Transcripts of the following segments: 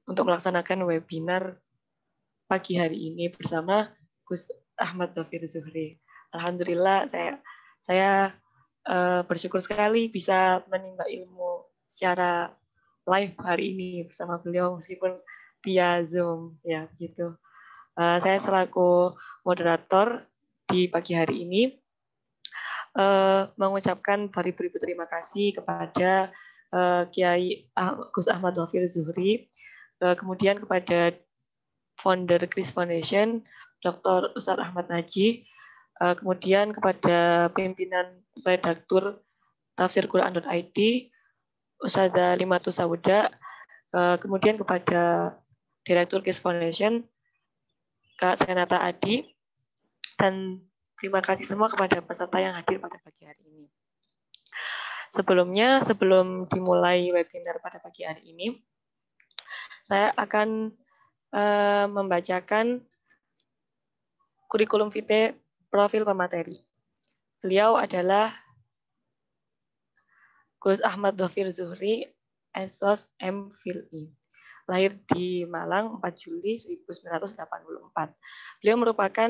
untuk melaksanakan webinar pagi hari ini bersama Gus Ahmad Zafir Zuhri. Alhamdulillah saya bersyukur sekali bisa menimba ilmu secara live hari ini bersama beliau meskipun via Zoom ya gitu. Saya selaku moderator di pagi hari ini mengucapkan beribu-ribu terima kasih kepada Kiai Gus Ahmad Zafir Zuhri, kemudian kepada founder Kris Foundation, Dr. Ustadz Ahmad Najih, kemudian kepada pimpinan redaktur Tafsir Quran.id, Ustadzah Limatus Sauda, kemudian kepada Direktur Kris Foundation, Kak Senata Adi, dan terima kasih semua kepada peserta yang hadir pada pagi hari ini. Sebelumnya, sebelum dimulai webinar pada pagi hari ini, saya akan membacakan kurikulum vitae profil pemateri. Beliau adalah Gus Ahmad Zafir Zuhri, Esos M. Phil.I. Lahir di Malang 4 Juli 1984. Beliau merupakan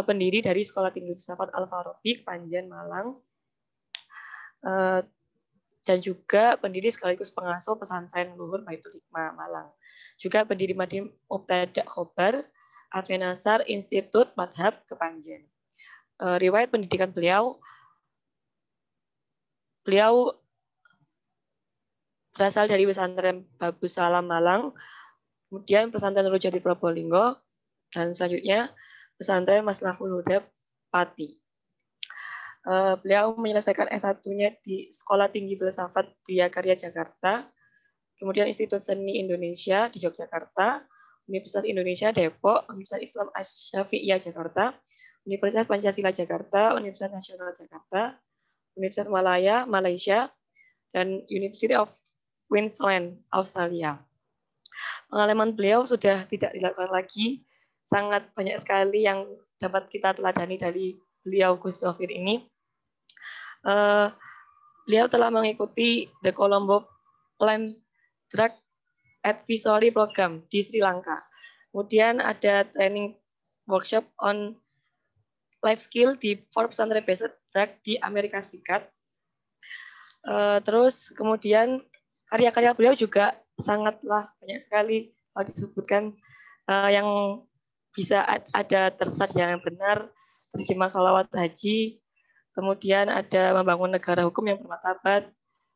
pendiri dari Sekolah Tinggi Filsafat Al-Farabi, Panjen, Malang, dan juga pendiri sekaligus pengasuh pesantren Luhur Baitul Hikmah, Malang. Juga pendiri Madim Mubtada Khobar, Advenasar Institut Madhab Kepanjen. Riwayat pendidikan beliau berasal dari pesantren Babus Salam Malang, kemudian pesantren Rujati Probolinggo, dan selanjutnya pesantren Maslahul Huda Pati. Beliau menyelesaikan S1-nya di Sekolah Tinggi Filsafat Dwi Karya Jakarta, kemudian Institut Seni Indonesia di Yogyakarta, Universitas Indonesia Depok, Universitas Islam Asy-Syafi'iyah Jakarta, Universitas Pancasila Jakarta, Universitas Nasional Jakarta, Universitas Malaya, Malaysia, dan University of Queensland, Australia. Pengalaman beliau sudah tidak dilakukan lagi, sangat banyak sekali yang dapat kita teladani dari beliau Gus Zafir ini. Beliau telah mengikuti The Colombo Land Drug Advisory Program di Sri Lanka. Kemudian ada training workshop on life skill di Forbes Pesantren Based Drug di Amerika Serikat. Terus kemudian karya-karya beliau juga sangatlah banyak sekali kalau disebutkan yang bisa ada tersat yang benar, terjemah sholawat haji, kemudian ada membangun negara hukum yang bermartabat,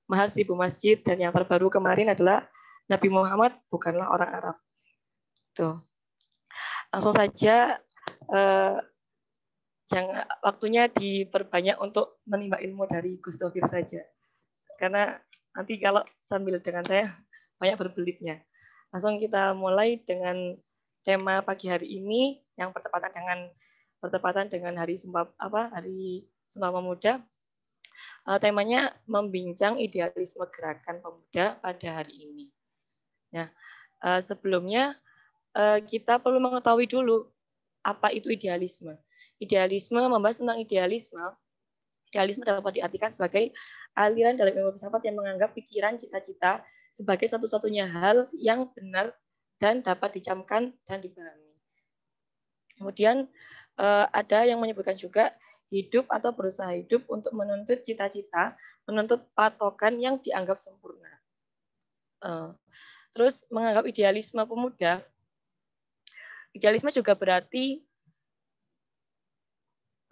mahar 1000 masjid, dan yang terbaru kemarin adalah Nabi Muhammad bukanlah orang Arab. Tuh. Langsung saja, jangan waktunya diperbanyak untuk menimba ilmu dari Gus Zafir saja. Karena nanti kalau sambil dengan saya banyak berbelitnya. Langsung kita mulai dengan tema pagi hari ini yang bertepatan dengan Hari Sumpah Pemuda. Temanya membincang idealisme gerakan pemuda pada hari ini. Nah, sebelumnya kita perlu mengetahui dulu apa itu idealisme. Idealisme membahas tentang idealisme. Idealisme dapat diartikan sebagai aliran dalam ilmu filsafat yang menganggap pikiran, cita-cita sebagai satu-satunya hal yang benar dan dapat dicamkan dan dipahami. Kemudian ada yang menyebutkan juga hidup atau berusaha hidup untuk menuntut cita-cita, menuntut patokan yang dianggap sempurna. Terus menganggap idealisme pemuda, idealisme juga berarti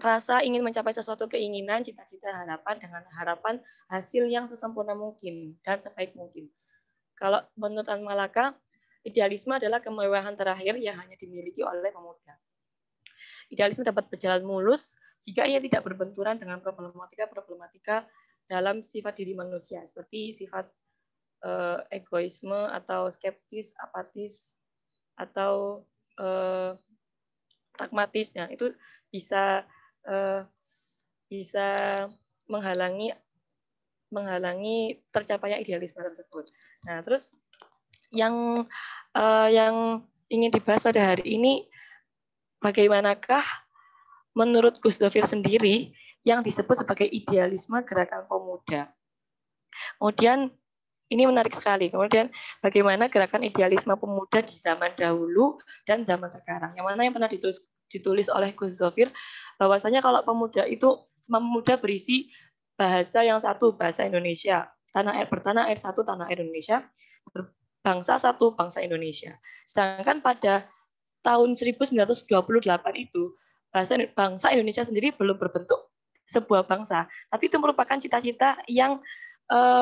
rasa ingin mencapai sesuatu keinginan, cita-cita, harapan dengan harapan hasil yang sesempurna mungkin dan sebaik mungkin. Kalau menurut Tan Malaka, idealisme adalah kemewahan terakhir yang hanya dimiliki oleh pemuda. Idealisme dapat berjalan mulus jika ia tidak berbenturan dengan problematika dalam sifat diri manusia, seperti sifat egoisme atau skeptis, apatis, atau pragmatis. Nah, itu bisa menghalangi tercapainya idealisme tersebut. Nah, terus yang ingin dibahas pada hari ini, bagaimanakah menurut Gus Zafir sendiri yang disebut sebagai idealisme gerakan pemuda. Kemudian Ini menarik sekali. Kemudian bagaimana gerakan idealisme pemuda di zaman dahulu dan zaman sekarang. Yang mana yang pernah ditulis oleh Gus Zofir, bahwasanya kalau pemuda itu, semua pemuda berisi bahasa yang satu, bahasa Indonesia. Bertanah air satu, tanah air Indonesia. Bangsa satu, bangsa Indonesia. Sedangkan pada tahun 1928 itu, bangsa Indonesia sendiri belum berbentuk sebuah bangsa. Tapi itu merupakan cita-cita yang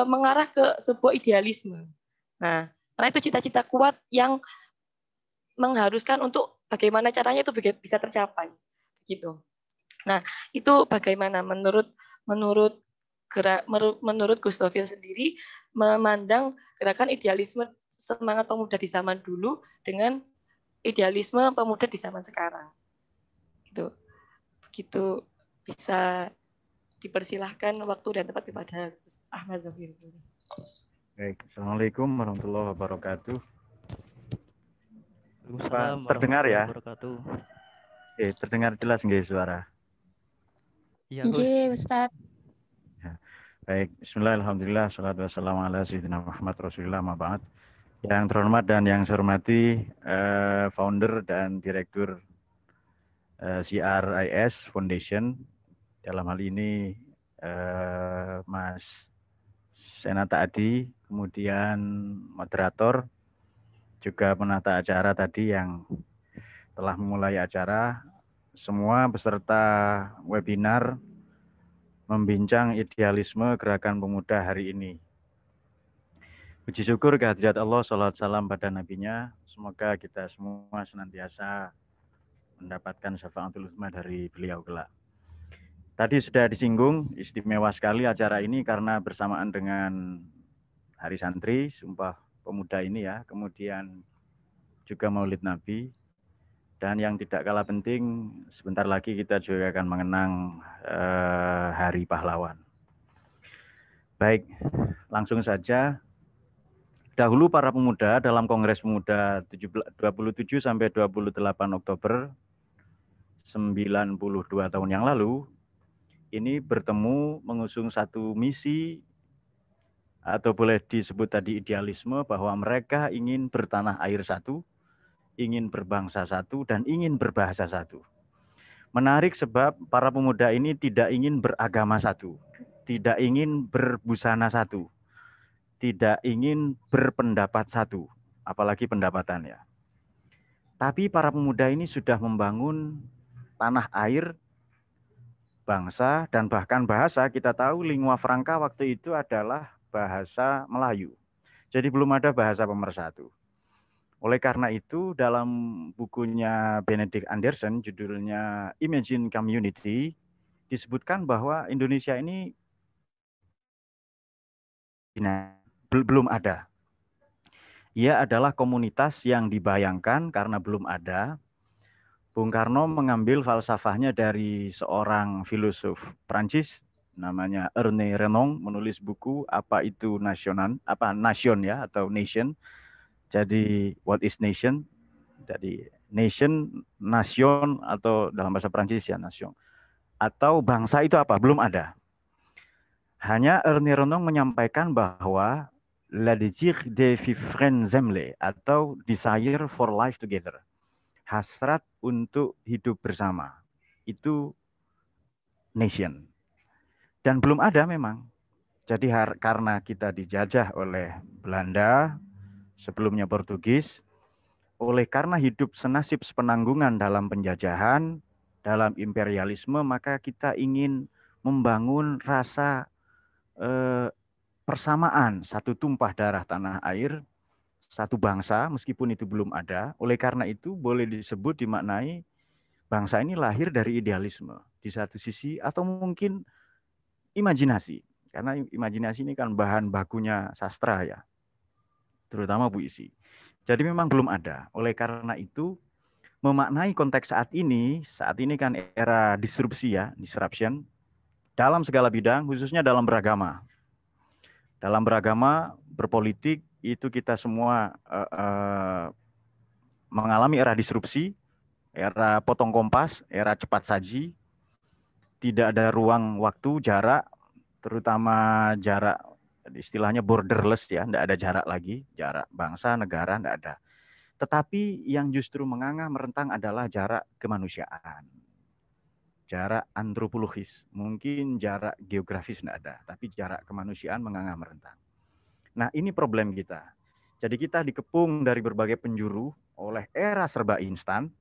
mengarah ke sebuah idealisme. Nah, karena itu cita-cita kuat yang mengharuskan untuk bagaimana caranya itu bisa tercapai, gitu. Nah, itu bagaimana menurut Gus Dovil sendiri memandang gerakan idealisme semangat pemuda di zaman dulu dengan idealisme pemuda di zaman sekarang. Gitu. Begitu bisa dipersilahkan waktu dan tempat kepada Ahmad Zahir. Baik, Assalamualaikum warahmatullahi wabarakatuh. Waalaikumsalam Terdengar ya? Terdengar jelas nggih suara? Iya, Ustaz. Ya. Baik, bismillah, alhamdulillah, salatu wassalamu ala sayyidina Muhammad Rasulullah ma ba'd. Yang terhormat dan yang saya hormati founder dan direktur CRIS Foundation, dalam hal ini Mas Senata Adi, kemudian moderator, juga penata acara tadi yang telah memulai acara, semua peserta webinar membincang idealisme gerakan pemuda hari ini. Puji syukur kehadirat Allah, salawat salam pada nabinya, semoga kita semua senantiasa mendapatkan syafaatul uzma dari beliau kelak. Tadi sudah disinggung, istimewa sekali acara ini karena bersamaan dengan Hari Santri, Sumpah Pemuda ini ya, kemudian juga Maulid Nabi, dan yang tidak kalah penting, sebentar lagi kita juga akan mengenang Hari Pahlawan. Baik, langsung saja. Dahulu para pemuda dalam Kongres Pemuda 27 sampai 28 Oktober 92 tahun yang lalu, ini bertemu mengusung satu misi atau boleh disebut tadi idealisme, bahwa mereka ingin bertanah air satu, ingin berbangsa satu, dan ingin berbahasa satu. Menarik sebab para pemuda ini tidak ingin beragama satu, tidak ingin berbusana satu, tidak ingin berpendapat satu, apalagi pendapatan ya. Tapi para pemuda ini sudah membangun tanah air, bangsa, dan bahkan bahasa. Kita tahu lingua franca waktu itu adalah bahasa Melayu. Jadi belum ada bahasa pemersatu. Oleh karena itu dalam bukunya Benedict Anderson, judulnya Imagine Community, disebutkan bahwa Indonesia ini belum ada. Ia adalah komunitas yang dibayangkan karena belum ada. Bung Karno mengambil falsafahnya dari seorang filosof Prancis namanya Ernest Renan, menulis buku Apa Itu Nasionan, Nation ya, atau Nation. Jadi what is nation? Jadi nation, nation, atau dalam bahasa Prancis ya nation. Atau bangsa itu apa? Belum ada. Hanya Ernest Renan menyampaikan bahwa la désir de vivre ensemble atau desire for life together, hasrat untuk hidup bersama, itu nation. Dan belum ada memang. Jadi karena kita dijajah oleh Belanda, sebelumnya Portugis, oleh karena hidup senasib sepenanggungan dalam penjajahan, dalam imperialisme, maka kita ingin membangun rasa persamaan, satu tumpah darah tanah air, satu bangsa, meskipun itu belum ada. Oleh karena itu boleh disebut, dimaknai bangsa ini lahir dari idealisme di satu sisi, atau mungkin imajinasi. Karena imajinasi ini kan bahan bakunya sastra ya, terutama puisi. Jadi memang belum ada. Oleh karena itu, memaknai konteks saat ini kan era disrupsi ya, disruption, dalam segala bidang, khususnya dalam beragama. Dalam beragama, berpolitik, itu kita semua mengalami era disrupsi, era potong kompas, era cepat saji, tidak ada ruang waktu, jarak, terutama jarak istilahnya borderless ya, tidak ada jarak lagi, jarak bangsa, negara tidak ada. Tetapi yang justru menganga merentang adalah jarak kemanusiaan, jarak antropologis, mungkin jarak geografis tidak ada, tapi jarak kemanusiaan menganga merentang. Nah ini problem kita. Jadi kita dikepung dari berbagai penjuru oleh era serba instan,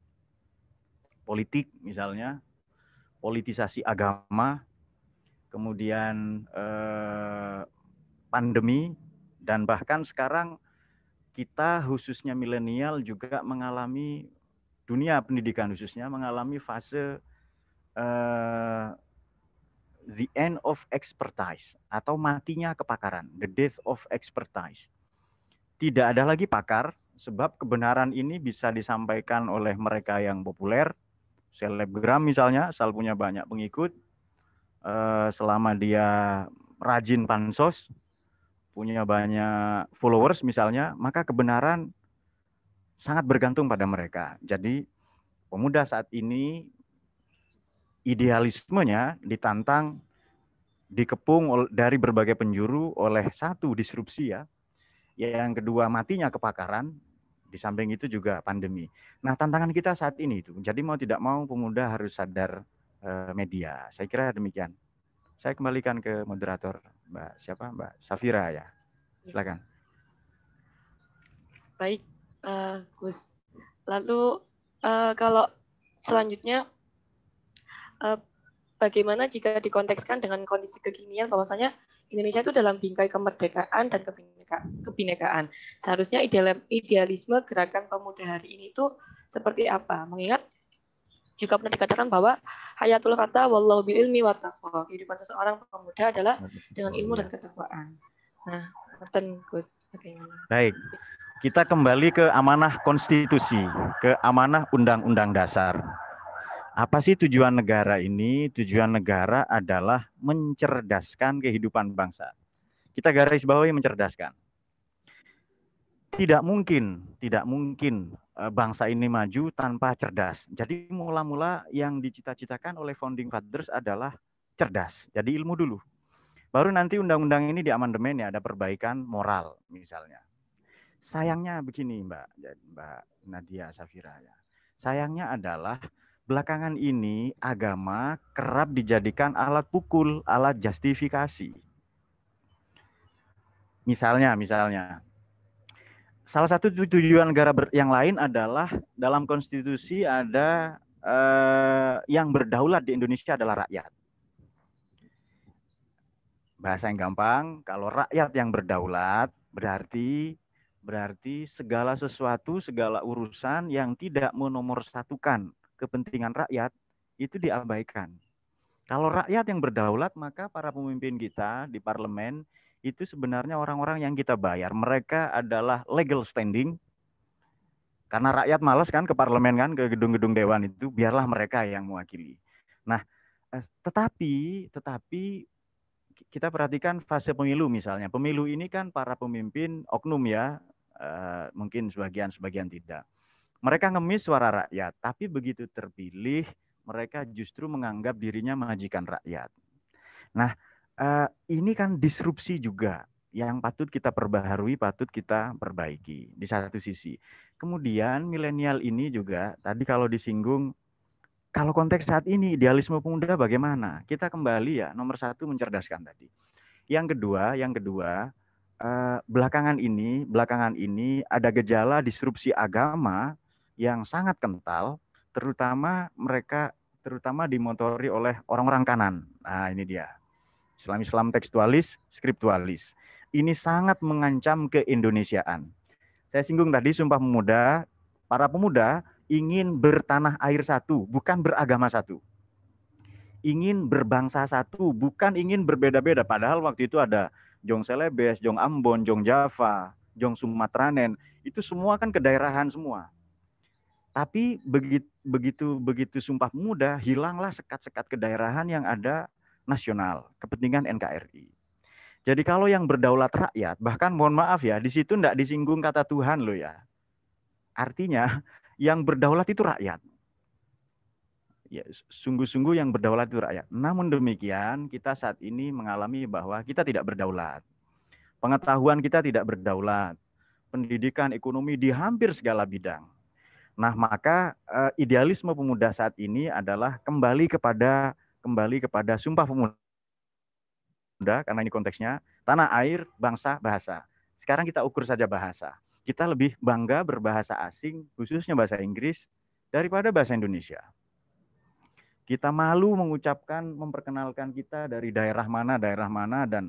politik misalnya, politisasi agama, kemudian pandemi, dan bahkan sekarang kita khususnya milenial juga mengalami, dunia pendidikan khususnya mengalami fase the end of expertise atau matinya kepakaran, the death of expertise. Tidak ada lagi pakar, sebab kebenaran ini bisa disampaikan oleh mereka yang populer, selebgram misalnya, asal punya banyak pengikut, selama dia rajin pansos, punya banyak followers misalnya, maka kebenaran sangat bergantung pada mereka. Jadi pemuda saat ini idealismenya ditantang, dikepung dari berbagai penjuru oleh satu disrupsi ya, yang kedua matinya kepakaran, di samping itu juga pandemi. Nah tantangan kita saat ini itu, jadi mau tidak mau pemuda harus sadar media. Saya kira demikian. Saya kembalikan ke moderator Mbak Safira ya. Silakan. Baik, Gus. Lalu kalau selanjutnya bagaimana jika dikontekskan dengan kondisi kekinian bahwasanya Indonesia itu dalam bingkai kemerdekaan dan kebinekaan. Seharusnya idealisme gerakan pemuda hari ini itu seperti apa? Mengingat juga pernah dikatakan bahwa hayatul kata wallahu bil ilmi wa taqwa. Kehidupan seseorang pemuda adalah dengan ilmu dan ketakwaan. Nah, Gus, bagaimana? Baik. Kita kembali ke amanah konstitusi, ke amanah undang-undang dasar. Apa sih tujuan negara ini? Tujuan negara adalah mencerdaskan kehidupan bangsa. Kita garis bawahi mencerdaskan. Tidak mungkin bangsa ini maju tanpa cerdas. Jadi mula-mula yang dicita-citakan oleh founding fathers adalah cerdas. Jadi ilmu dulu. Baru nanti undang-undang ini diamandemen ya, ada perbaikan moral misalnya. Sayangnya begini Mbak Nadia Safira ya. Sayangnya adalah belakangan ini agama kerap dijadikan alat pukul, alat justifikasi. Misalnya, salah satu tujuan negara yang lain adalah dalam konstitusi ada yang berdaulat di Indonesia adalah rakyat. Bahasa yang gampang, kalau rakyat yang berdaulat berarti segala sesuatu, segala urusan yang tidak menomorsatukan kepentingan rakyat itu diabaikan. Kalau rakyat yang berdaulat, maka para pemimpin kita di parlemen itu sebenarnya orang-orang yang kita bayar. Mereka adalah legal standing. Karena rakyat malas kan ke parlemen kan, ke gedung-gedung dewan itu, biarlah mereka yang mewakili. Nah, tetapi kita perhatikan fase pemilu misalnya. Pemilu ini kan para pemimpin oknum ya, mungkin sebagian tidak. Mereka ngemis suara rakyat, tapi begitu terpilih, mereka justru menganggap dirinya majikan rakyat. Nah, ini kan disrupsi juga yang patut kita perbaharui, patut kita perbaiki di satu sisi. Kemudian milenial ini juga, tadi kalau disinggung, kalau konteks saat ini idealisme pemuda bagaimana? Kita kembali ya, nomor satu mencerdaskan tadi. Yang kedua, belakangan ini ada gejala disrupsi agama yang sangat kental, terutama dimotori oleh orang-orang kanan. Nah, ini dia. Islam tekstualis, skriptualis. Ini sangat mengancam keindonesiaan. Saya singgung tadi Sumpah Pemuda, para pemuda ingin bertanah air satu, bukan beragama satu. Ingin berbangsa satu, bukan ingin berbeda-beda. Padahal waktu itu ada Jong Celebes, Jong Ambon, Jong Java, Jong Sumatranen, itu semua kan kedaerahan semua. Tapi begitu Sumpah Pemuda, hilanglah sekat-sekat kedaerahan yang ada nasional, kepentingan NKRI. Jadi kalau yang berdaulat rakyat, bahkan mohon maaf ya, di situ enggak disinggung kata Tuhan loh ya. Artinya yang berdaulat itu rakyat. Ya, sungguh-sungguh yang berdaulat itu rakyat. Namun demikian, kita saat ini mengalami bahwa kita tidak berdaulat. Pengetahuan kita tidak berdaulat. Pendidikan, ekonomi di hampir segala bidang. Nah, maka idealisme pemuda saat ini adalah kembali kepada Sumpah Pemuda, karena ini konteksnya, tanah air, bangsa, bahasa. Sekarang kita ukur saja bahasa. Kita lebih bangga berbahasa asing, khususnya bahasa Inggris, daripada bahasa Indonesia. Kita malu mengucapkan, memperkenalkan kita dari daerah mana, dan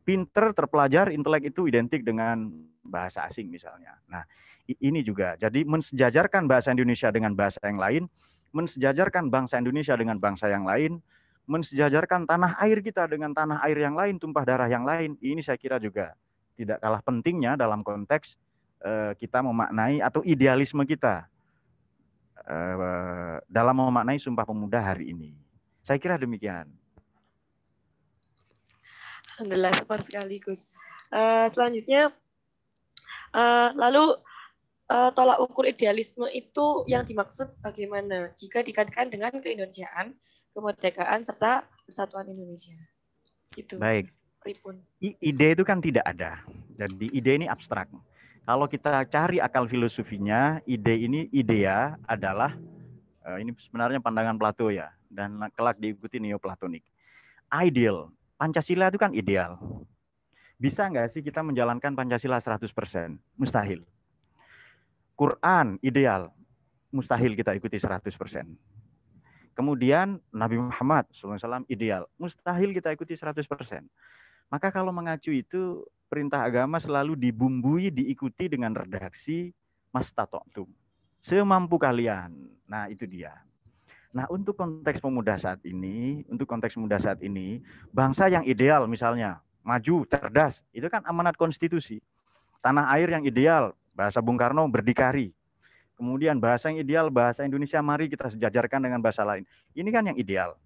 pinter, terpelajar, intelek itu identik dengan bahasa asing misalnya. Nah, ini juga. Jadi mensejajarkan bahasa Indonesia dengan bahasa yang lain, mensejajarkan bangsa Indonesia dengan bangsa yang lain, mensejajarkan tanah air kita dengan tanah air yang lain, tumpah darah yang lain. Ini saya kira juga tidak kalah pentingnya dalam konteks kita memaknai atau idealisme kita dalam memaknai Sumpah Pemuda hari ini. Saya kira demikian. Alhamdulillah, super sekali Gus. Selanjutnya, lalu tolak ukur idealisme itu yang dimaksud bagaimana jika dikaitkan dengan keindonesiaan, kemerdekaan, serta persatuan Indonesia? Itu. Baik. Ide itu kan tidak ada. Jadi ide ini abstrak. Kalau kita cari akal filosofinya, idea adalah ini sebenarnya pandangan Plato ya, dan kelak diikuti Neoplatonik. Ideal. Pancasila itu kan ideal. Bisa nggak sih kita menjalankan Pancasila 100%? Mustahil. Quran ideal. Mustahil kita ikuti 100%. Kemudian Nabi Muhammad SAW ideal. Mustahil kita ikuti 100%. Maka kalau mengacu itu, perintah agama selalu dibumbui, diikuti dengan redaksi mastata'tum. Semampu kalian. Nah, itu dia. Nah, untuk konteks pemuda saat ini, bangsa yang ideal misalnya, maju, cerdas, itu kan amanat konstitusi. Tanah air yang ideal, bahasa Bung Karno, berdikari. Kemudian bahasa yang ideal, bahasa Indonesia, mari kita sejajarkan dengan bahasa lain. Ini kan yang ideal.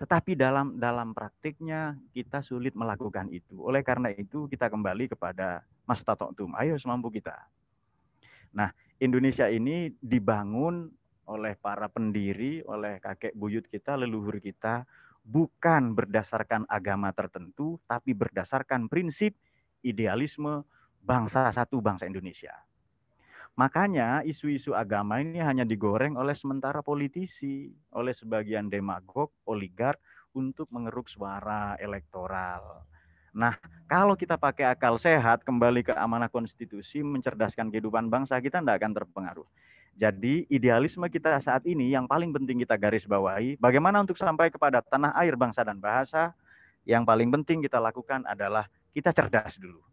Tetapi dalam praktiknya kita sulit melakukan itu. Oleh karena itu kita kembali kepada mastata'tum. Ayo semampu kita. Nah, Indonesia ini dibangun oleh para pendiri, oleh kakek buyut kita, leluhur kita, bukan berdasarkan agama tertentu, tapi berdasarkan prinsip idealisme bangsa satu, bangsa Indonesia. Makanya isu-isu agama ini hanya digoreng oleh sementara politisi, oleh sebagian demagog, oligark untuk mengeruk suara elektoral. Nah, kalau kita pakai akal sehat, kembali ke amanah konstitusi, mencerdaskan kehidupan bangsa, kita tidak akan terpengaruh. Jadi idealisme kita saat ini yang paling penting kita garis bawahi, bagaimana untuk sampai kepada tanah air, bangsa, dan bahasa, yang paling penting kita lakukan adalah kita cerdas dulu.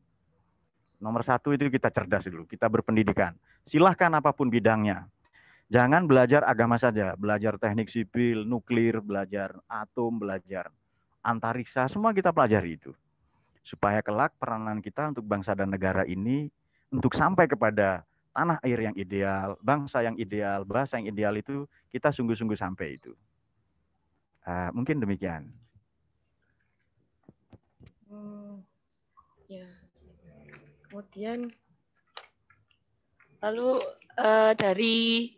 Nomor satu itu kita cerdas dulu, kita berpendidikan. Silahkan apapun bidangnya. Jangan belajar agama saja, belajar teknik sipil, nuklir, belajar atom, belajar antariksa, semua kita pelajari itu. Supaya kelak peranan kita untuk bangsa dan negara ini, untuk sampai kepada tanah air yang ideal, bangsa yang ideal, bahasa yang ideal itu, kita sungguh-sungguh sampai itu. Mungkin demikian. Ya. Kemudian lalu dari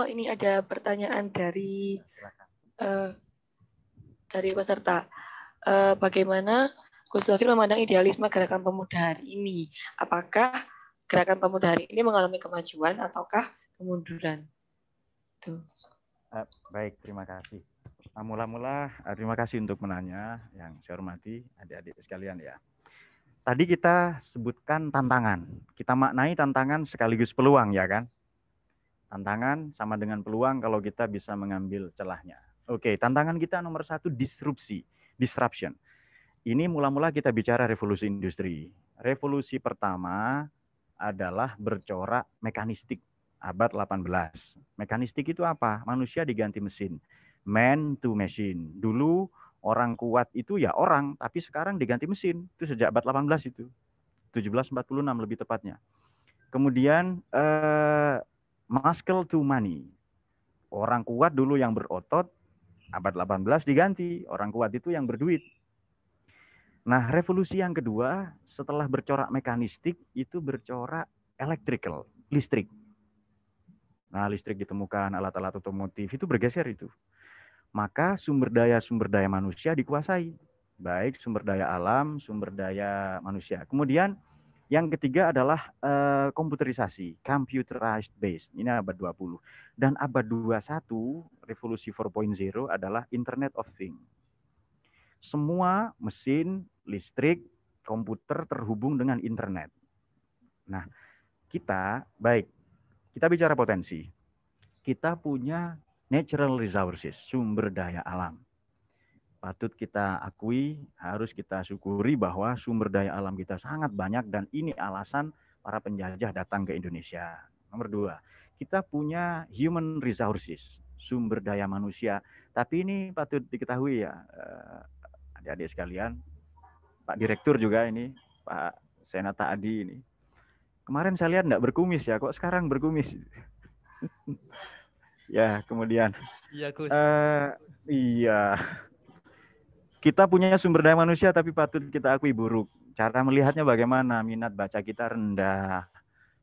ini ada pertanyaan dari peserta. Bagaimana Gus Dhafir memandang idealisme gerakan pemuda hari ini? Apakah gerakan pemuda hari ini mengalami kemajuan ataukah kemunduran? Tuh. Baik, terima kasih. Mula-mula terima kasih untuk menanya, yang saya hormati adik-adik sekalian ya. Tadi kita sebutkan tantangan. Kita maknai tantangan sekaligus peluang, ya kan? Tantangan sama dengan peluang kalau kita bisa mengambil celahnya. Oke, tantangan kita nomor satu disruption. Ini mula-mula kita bicara revolusi industri. Revolusi pertama adalah bercorak mekanistik abad 18. Mekanistik itu apa? Manusia diganti mesin. Man to machine. Dulu orang kuat itu ya orang, tapi sekarang diganti mesin. Itu sejak abad 18 itu. 1746 lebih tepatnya. Kemudian muscle to money. Orang kuat dulu yang berotot, abad 18 diganti. Orang kuat itu yang berduit. Nah, revolusi yang kedua setelah bercorak mekanistik itu bercorak electrical, listrik. Nah, listrik ditemukan, alat-alat otomotif itu bergeser itu. Maka sumber daya manusia dikuasai. baik sumber daya alam, sumber daya manusia. Kemudian yang ketiga adalah komputerisasi, computerized based. Ini abad 20. Dan abad 21, revolusi 4.0 adalah Internet of Things. Semua mesin, listrik, komputer terhubung dengan internet. Nah, kita bicara potensi. Kita punya natural resources, sumber daya alam. Patut kita akui, harus kita syukuri bahwa sumber daya alam kita sangat banyak dan ini alasan para penjajah datang ke Indonesia. Nomor 2, kita punya human resources, sumber daya manusia. Tapi ini patut diketahui ya, adik-adik sekalian, Pak Direktur juga ini, Pak Senata Adi ini. Kemarin saya lihat enggak berkumis ya, kok sekarang berkumis? Ya, kemudian. Iya, Gus. Iya. Kita punya sumber daya manusia tapi patut kita akui buruk. Cara melihatnya bagaimana? Minat baca kita rendah.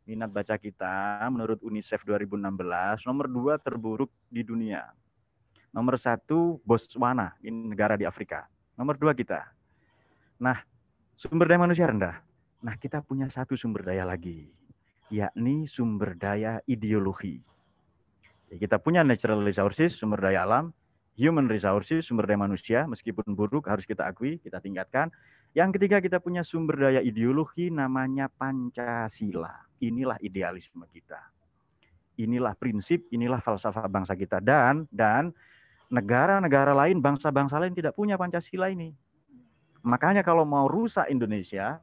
Minat baca kita menurut UNICEF 2016 nomor 2 terburuk di dunia. Nomor 1 Botswana, ini negara di Afrika. Nomor 2 kita. Nah, sumber daya manusia rendah. Nah, kita punya satu sumber daya lagi, yakni sumber daya ideologi. Kita punya natural resources, sumber daya alam, human resources, sumber daya manusia, meskipun buruk harus kita akui, kita tingkatkan. Yang ketiga kita punya sumber daya ideologi namanya Pancasila. Inilah idealisme kita. Inilah prinsip, inilah falsafah bangsa kita. Dan negara-negara lain, bangsa-bangsa lain tidak punya Pancasila ini. Makanya kalau mau rusak Indonesia,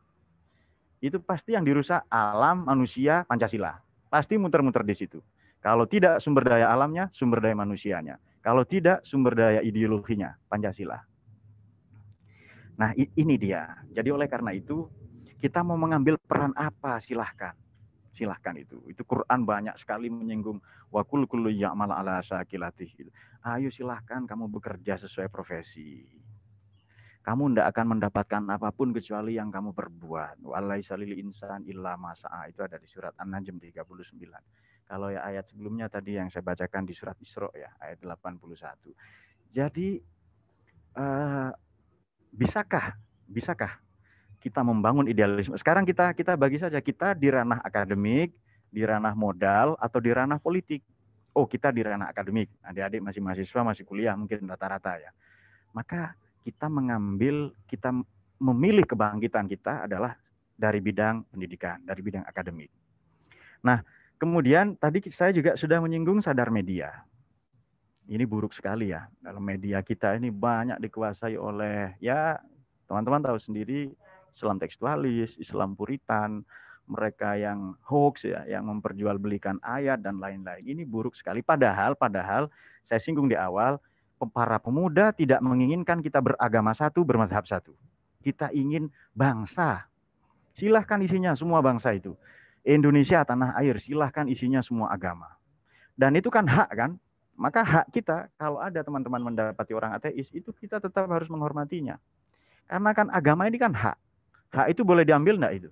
itu pasti yang dirusak alam, manusia, Pancasila. Pasti muter-muter di situ. Kalau tidak sumber daya alamnya, sumber daya manusianya. Kalau tidak, sumber daya ideologinya, Pancasila. Nah, ini dia. Jadi oleh karena itu, kita mau mengambil peran apa, silahkan. Silahkan itu. Itu Quran banyak sekali menyinggung, wa kullu ya'mal ala syakilatihi. Ayo silahkan kamu bekerja sesuai profesi. Kamu tidak akan mendapatkan apapun kecuali yang kamu perbuat. Walaisa lil insan illa ma sa'a. Itu ada di surat An-Najm 39. Kalau ya ayat sebelumnya tadi yang saya bacakan di surat Isra ya, ayat 81. Jadi bisakah kita membangun idealisme? Sekarang kita bagi saja, kita di ranah akademik, di ranah modal, atau di ranah politik. Oh, kita di ranah akademik. Adik-adik masih mahasiswa, masih kuliah mungkin rata-rata ya. Maka kita memilih kebangkitan kita adalah dari bidang pendidikan, dari bidang akademik. Nah, kemudian tadi saya juga sudah menyinggung sadar media. Ini buruk sekali ya. Dalam media kita ini banyak dikuasai oleh, ya teman-teman tahu sendiri, Islam tekstualis, Islam puritan, mereka yang hoax ya, yang memperjualbelikan ayat dan lain-lain. Ini buruk sekali. Padahal saya singgung di awal, para pemuda tidak menginginkan kita beragama satu, bermazhab satu. Kita ingin bangsa. Silahkan isinya semua bangsa itu. Indonesia tanah air, silahkan isinya semua agama. Dan itu kan hak kan? Maka hak kita, kalau ada teman-teman mendapati orang ateis, itu kita tetap harus menghormatinya. Karena kan agama ini kan hak. Hak itu boleh diambil enggak itu?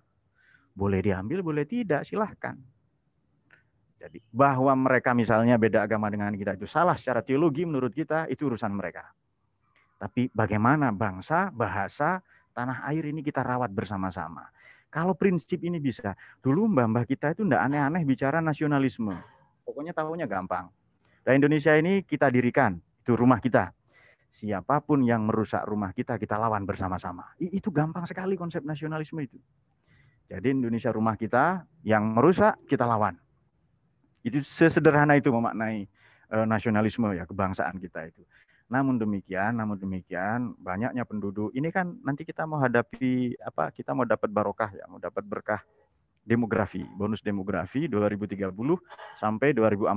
Boleh diambil, boleh tidak, silahkan. Jadi bahwa mereka misalnya beda agama dengan kita itu salah secara teologi menurut kita, itu urusan mereka. Tapi bagaimana bangsa, bahasa, tanah air ini kita rawat bersama-sama. Kalau prinsip ini bisa, dulu mbah-mbah kita itu enggak aneh-aneh bicara nasionalisme. Pokoknya tahunya gampang. Dan Indonesia ini kita dirikan, itu rumah kita. Siapapun yang merusak rumah kita, kita lawan bersama-sama. Itu gampang sekali konsep nasionalisme itu. Jadi Indonesia rumah kita, yang merusak kita lawan. Itu sesederhana itu memaknai nasionalisme ya, kebangsaan kita itu. Namun demikian banyaknya penduduk. Ini kan nanti kita mau hadapi apa? Kita mau dapat barokah ya, mau dapat berkah demografi, bonus demografi 2030 sampai 2045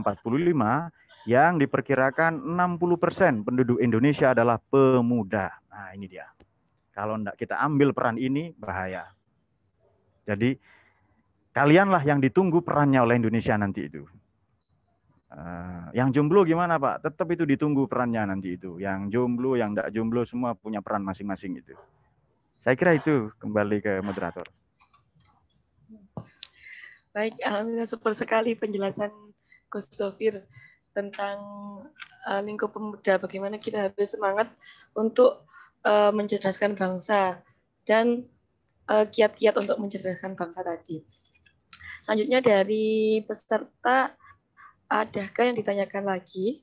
yang diperkirakan 60% penduduk Indonesia adalah pemuda. Nah, ini dia. Kalau enggak kita ambil peran ini bahaya. Jadi kalianlah yang ditunggu perannya oleh Indonesia nanti itu. Yang jomblo gimana Pak? Tetap itu ditunggu perannya nanti itu. Yang jomblo, yang enggak jomblo semua punya peran masing-masing itu. Saya kira itu, kembali ke moderator. Baik, alhamdulillah super sekali penjelasan Gus Zofir tentang lingkup pemuda, bagaimana kita harus semangat untuk mencerdaskan bangsa dan kiat-kiat untuk mencerdaskan bangsa tadi. Selanjutnya dari peserta, adakah yang ditanyakan lagi?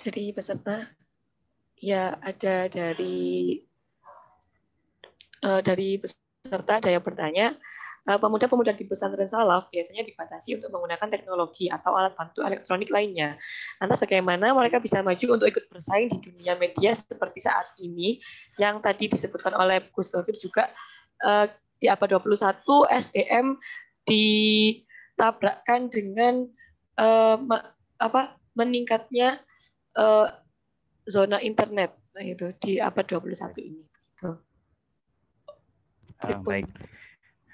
Dari peserta, ya ada dari peserta ada yang bertanya, pemuda-pemuda di pesantren salaf biasanya dibatasi untuk menggunakan teknologi atau alat bantu elektronik lainnya. Lantas bagaimana mereka bisa maju untuk ikut bersaing di dunia media seperti saat ini yang tadi disebutkan oleh Gus Taufik juga di abad 21 SDM ditabrakkan dengan meningkatnya zona internet itu di abad 21 ini. Baik.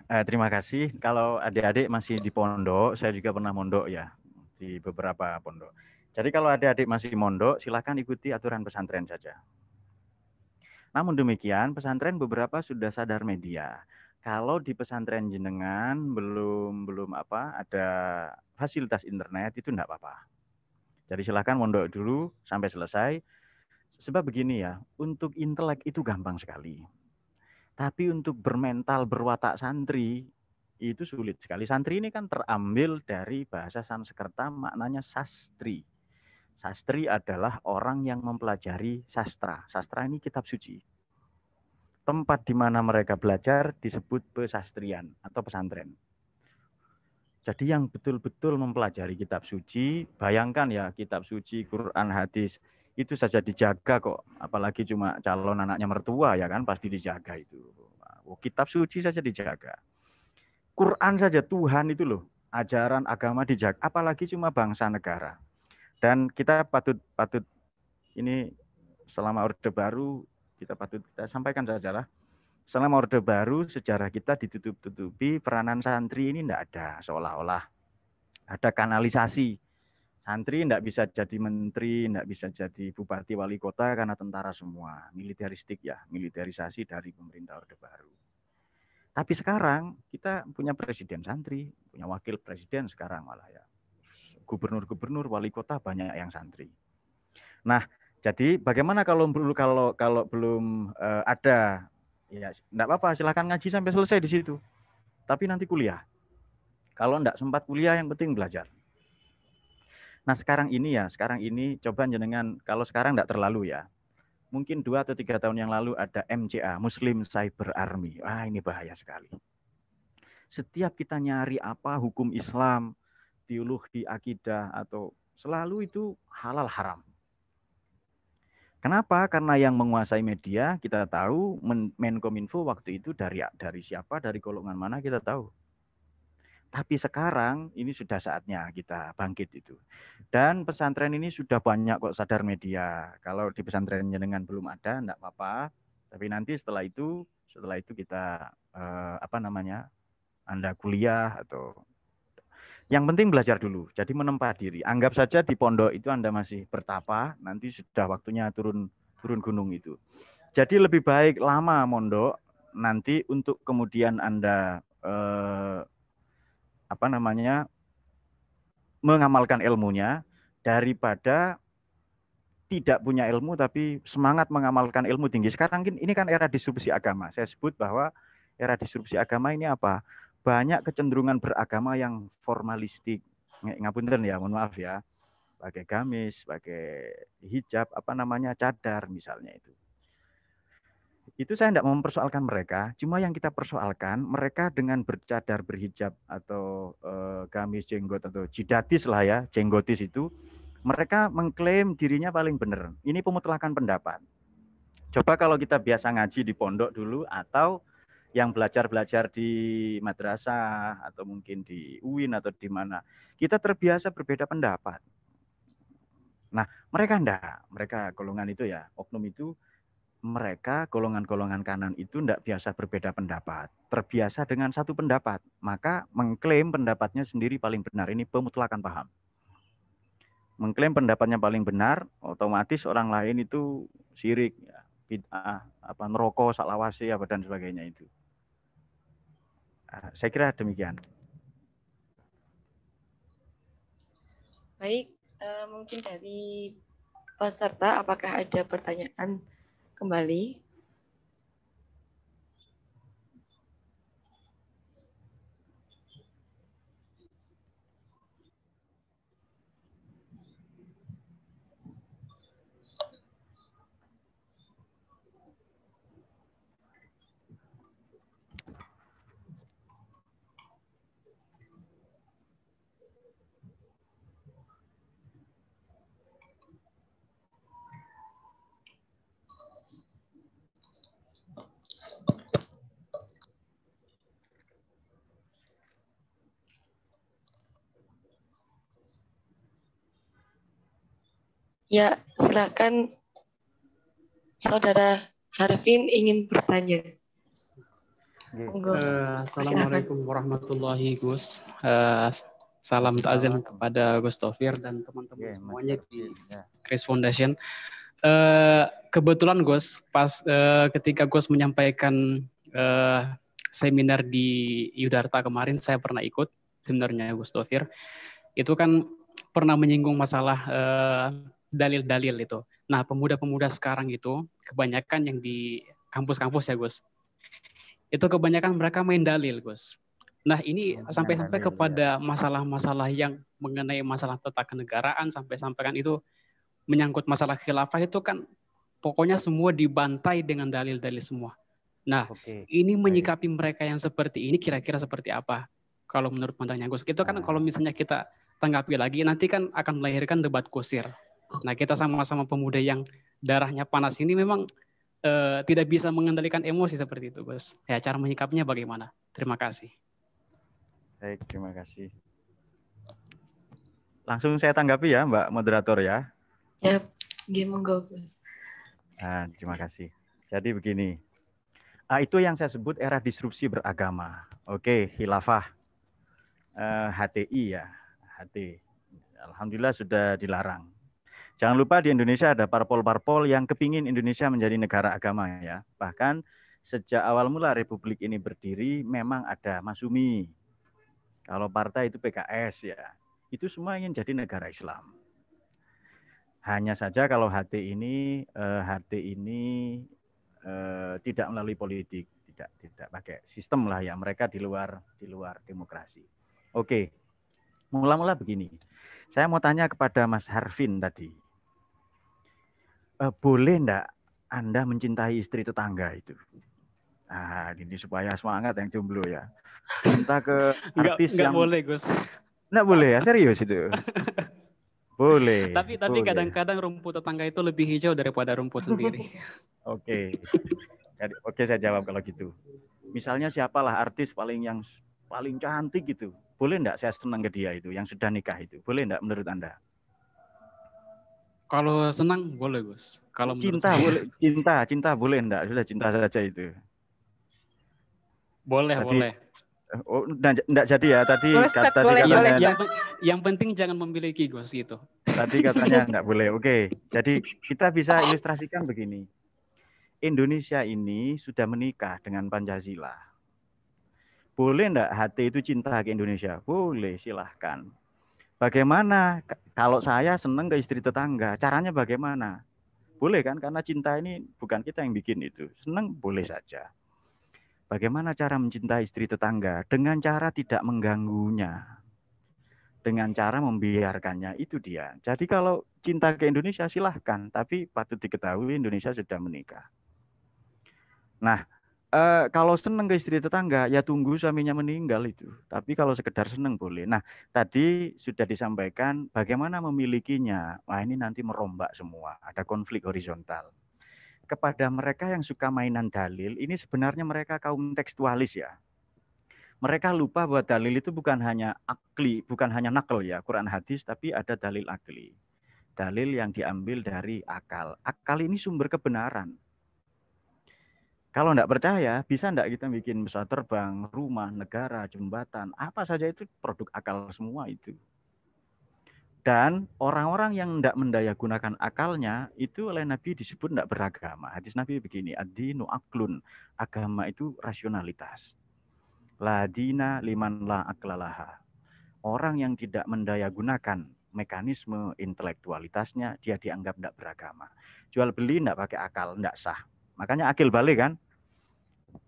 Terima kasih. Kalau adik-adik masih di pondok, saya juga pernah mondok ya di beberapa pondok. Jadi kalau adik-adik masih mondok, silakan ikuti aturan pesantren saja. Namun demikian, pesantren beberapa sudah sadar media. Kalau di pesantren jenengan belum ada fasilitas internet itu enggak apa-apa. Jadi silakan mondok dulu sampai selesai. Sebab begini ya, untuk intelek itu gampang sekali. Tapi untuk bermental, berwatak santri, itu sulit sekali. Santri ini kan terambil dari bahasa Sanskerta, maknanya sastri. Sastri adalah orang yang mempelajari sastra. Sastra ini kitab suci. Tempat di mana mereka belajar disebut pesastrian atau pesantren. Jadi yang betul-betul mempelajari kitab suci, bayangkan ya kitab suci, Quran, hadis, itu saja dijaga kok. Apalagi cuma calon anaknya mertua ya kan, pasti dijaga itu. Kitab suci saja dijaga. Quran saja Tuhan itu loh, ajaran agama dijaga, apalagi cuma bangsa negara. Dan kita patut ini selama Orde Baru kita sampaikan sajalah. Selama Orde Baru sejarah kita ditutup-tutupi, peranan santri ini tidak ada, seolah-olah ada kanalisasi. Santri tidak bisa jadi menteri, tidak bisa jadi bupati, wali kota karena tentara semua, militeristik ya, militerisasi dari pemerintah Orde Baru. Tapi sekarang kita punya presiden santri, punya wakil presiden sekarang malah ya. Gubernur-gubernur, wali kota banyak yang santri. Nah, jadi bagaimana kalau belum ada, ya enggak apa-apa, silakan ngaji sampai selesai di situ. Tapi nanti kuliah. Kalau enggak sempat kuliah, yang penting belajar. Nah, sekarang ini coba jenengan, kalau sekarang enggak terlalu ya. Mungkin 2 atau 3 tahun yang lalu ada MCA, Muslim Cyber Army. Ini bahaya sekali. Setiap kita nyari apa hukum Islam, teologi, akidah, atau selalu itu halal haram. Kenapa? Karena yang menguasai media kita tahu, Menkominfo waktu itu dari siapa, dari golongan mana kita tahu. Tapi sekarang ini sudah saatnya kita bangkit itu. Dan pesantren ini sudah banyak kok sadar media. Kalau di pesantren jenengan belum ada, enggak apa-apa. Tapi nanti setelah itu kita Anda kuliah atau yang penting belajar dulu. Jadi menempa diri. Anggap saja di pondok itu Anda masih bertapa, nanti sudah waktunya turun gunung itu. Jadi lebih baik lama mondok nanti untuk kemudian Anda mengamalkan ilmunya daripada tidak punya ilmu tapi semangat mengamalkan ilmu tinggi. Sekarang ini kan era disrupsi agama. Saya sebut bahwa era disrupsi agama ini apa? Banyak kecenderungan beragama yang formalistik. Ngapunten ya, mohon maaf ya. Pakai gamis, pakai hijab, cadar misalnya itu. Itu saya tidak mempersoalkan mereka, cuma yang kita persoalkan mereka dengan bercadar, berhijab atau gamis, jenggot atau jidatis lah ya, jenggotis itu, mereka mengklaim dirinya paling benar. Ini pemutlakan pendapat. Coba kalau kita biasa ngaji di pondok dulu atau yang belajar di madrasah atau mungkin di UIN atau di mana, kita terbiasa berbeda pendapat. Nah, mereka enggak, mereka golongan itu ya, oknum itu, mereka golongan-golongan kanan itu enggak biasa berbeda pendapat, terbiasa dengan satu pendapat, maka mengklaim pendapatnya sendiri paling benar. Ini pemutlakan paham. Mengklaim pendapatnya paling benar, otomatis orang lain itu syirik, bid'ah, neraka, saklawase, dan sebagainya itu. Saya kira demikian. Baik, Mungkin dari peserta, apakah ada pertanyaan kembali? Ya, silakan Saudara Harvin ingin bertanya. Assalamualaikum warahmatullahi Gus. Salam ta'zim kepada Gus Taufir dan teman-teman semuanya di Chris Foundation. Kebetulan Gus, pas ketika Gus menyampaikan seminar di Yudarta kemarin, saya pernah ikut seminarnya Gus Taufir. Itu kan pernah menyinggung masalah dalil-dalil itu. Nah, pemuda-pemuda sekarang itu kebanyakan yang di kampus-kampus ya Gus, itu kebanyakan mereka main dalil Gus. Nah ini sampai-sampai kepada masalah-masalah yang mengenai masalah tata kenegaraan, sampai-sampai kan itu menyangkut masalah khilafah itu kan pokoknya semua dibantai dengan dalil-dalil semua. Nah ini menyikapi mereka yang seperti ini kira-kira seperti apa? Kalau menurut pandangnya Gus, itu kan kalau misalnya kita tanggapi lagi nanti kan akan melahirkan debat kusir. Nah kita sama-sama pemuda yang darahnya panas ini memang tidak bisa mengendalikan emosi seperti itu, Gus. Ya, cara menyikapinya bagaimana? Terima kasih. Baik, terima kasih. Langsung saya tanggapi ya, Mbak Moderator ya. Ya, monggo, Gus. Nah, terima kasih. Jadi begini, itu yang saya sebut era disrupsi beragama. Oke, khilafah, HTI ya, HT. Alhamdulillah sudah dilarang. Jangan lupa di Indonesia ada parpol-parpol yang kepingin Indonesia menjadi negara agama ya. Bahkan sejak awal mula Republik ini berdiri memang ada Masumi. Kalau partai itu PKS ya. Itu semua ingin jadi negara Islam. Hanya saja kalau HT ini tidak melalui politik, tidak pakai sistem lah ya. Mereka di luar demokrasi. Oke. Mula-mula begini. Saya mau tanya kepada Mas Harvin tadi. Boleh enggak Anda mencintai istri tetangga itu? Nah, ini supaya semangat yang jomblo ya. Cinta ke artis enggak yang... boleh, Gus. Enggak boleh ya, serius itu? Boleh. Tapi kadang-kadang rumput tetangga itu lebih hijau daripada rumput sendiri. Oke. Jadi, oke saya jawab kalau gitu. Misalnya siapalah artis paling cantik gitu. Boleh enggak saya senang ke dia itu, yang sudah nikah itu? Boleh enggak menurut Anda? Kalau senang boleh, Gus. Kalau cinta boleh, cinta boleh enggak? Sudah cinta saja itu. Boleh, tadi, boleh. Oh, enggak jadi ya tadi boleh, katanya yang penting jangan memiliki, Gus, gitu. Tadi katanya enggak boleh. Oke. Jadi kita bisa ilustrasikan begini. Indonesia ini sudah menikah dengan Pancasila. Boleh enggak HT itu cinta ke Indonesia? Boleh, silahkan. Bagaimana kalau saya senang ke istri tetangga? Caranya bagaimana? Boleh kan? Karena cinta ini bukan kita yang bikin itu. Senang boleh saja. Bagaimana cara mencintai istri tetangga? Dengan cara tidak mengganggunya. Dengan cara membiarkannya, itu dia. Jadi kalau cinta ke Indonesia silahkan. Tapi patut diketahui Indonesia sudah menikah. Nah, kalau senang ke istri tetangga, ya tunggu suaminya meninggal itu. Tapi kalau sekedar senang boleh. Nah, tadi sudah disampaikan bagaimana memilikinya. Wah, ini nanti merombak semua. Ada konflik horizontal. Kepada mereka yang suka mainan dalil, ini sebenarnya mereka kaum tekstualis ya. Mereka lupa bahwa dalil itu bukan hanya akli, bukan hanya nakal ya, Quran hadis, tapi ada dalil akli. Dalil yang diambil dari akal. Akal ini sumber kebenaran. Kalau enggak percaya, bisa enggak kita bikin pesawat terbang, rumah, negara, jembatan, apa saja itu produk akal semua itu. Dan orang-orang yang enggak mendayagunakan akalnya, itu oleh Nabi disebut enggak beragama. Hadis Nabi begini, ad-dinu aklun, agama itu rasionalitas. La dina liman la aklalaha. Orang yang tidak mendayagunakan mekanisme intelektualitasnya, dia dianggap tidak beragama. Jual beli tidak pakai akal, tidak sah. Makanya akil balik kan.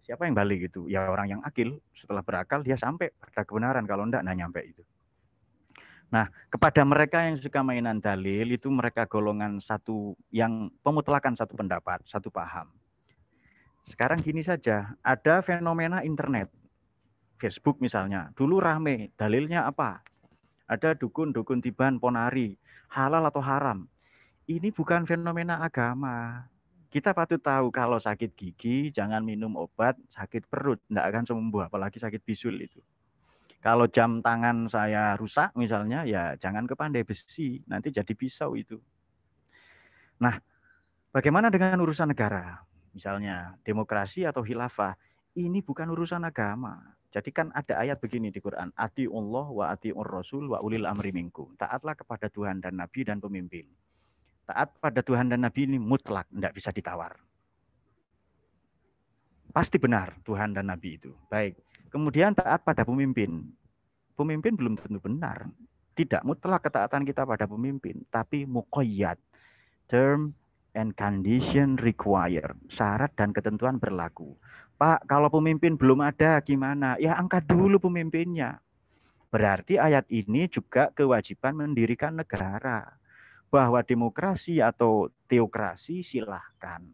Siapa yang balik gitu? Ya orang yang akil. Setelah berakal dia sampai pada kebenaran. Kalau tidak, nyampe itu. Nah, kepada mereka yang suka mainan dalil, itu mereka golongan satu yang pemutlakan satu pendapat, satu paham. Sekarang gini saja, ada fenomena internet. Facebook misalnya, dulu rame, dalilnya apa? Ada dukun-dukun tiban ponari, halal atau haram. Ini bukan fenomena agama. Kita patut tahu kalau sakit gigi, jangan minum obat, sakit perut, tidak akan sembuh, apalagi sakit bisul itu. Kalau jam tangan saya rusak misalnya, ya jangan ke pandai besi, nanti jadi pisau itu. Nah, bagaimana dengan urusan negara? Misalnya demokrasi atau khilafah, ini bukan urusan agama. Jadi kan ada ayat begini di Quran, atiullah wa atiur rasul wa ulil amri minkum. Taatlah kepada Tuhan dan Nabi dan pemimpin. Taat pada Tuhan dan Nabi ini mutlak, tidak bisa ditawar. Pasti benar Tuhan dan Nabi itu. Baik. Kemudian taat pada pemimpin. Pemimpin belum tentu benar. Tidak mutlak ketaatan kita pada pemimpin, tapi muqayyad. Term and condition required. Syarat dan ketentuan berlaku. Pak, kalau pemimpin belum ada gimana? Ya angkat dulu pemimpinnya. Berarti ayat ini juga kewajiban mendirikan negara. Bahwa demokrasi atau teokrasi silahkan.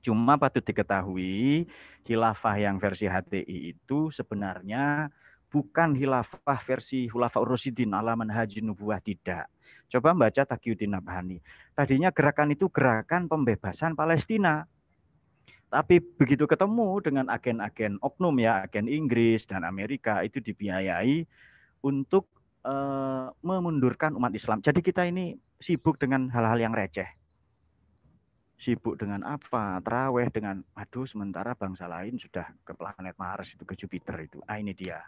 Cuma patut diketahui, khilafah yang versi HTI itu sebenarnya bukan khilafah versi Khulafaur Rasyidin ala manhajin nubuwah, tidak. Coba baca Taqiyuddin Nabhani. Tadinya gerakan itu gerakan pembebasan Palestina. Tapi begitu ketemu dengan agen-agen oknum ya, agen Inggris dan Amerika, itu dibiayai untuk memundurkan umat Islam. Jadi kita ini sibuk dengan hal-hal yang receh. Sibuk dengan apa? Taraweh dengan, aduh sementara bangsa lain sudah ke planet Mars, itu ke Jupiter itu. Ah ini dia.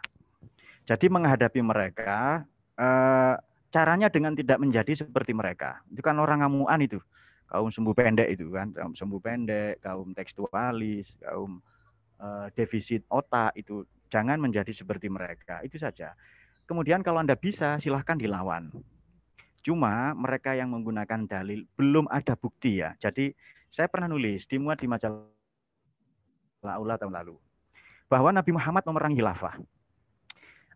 Jadi menghadapi mereka, caranya dengan tidak menjadi seperti mereka. Itu kan orang ngamuan itu. Kaum sumbu pendek itu kan. Kaum sumbu pendek, kaum tekstualis, kaum defisit otak itu. Jangan menjadi seperti mereka. Itu saja. Kemudian kalau Anda bisa, silahkan dilawan. Cuma mereka yang menggunakan dalil belum ada bukti ya. Jadi saya pernah nulis, dimuat di majalah Aula tahun lalu. Bahwa Nabi Muhammad memerangi khilafah.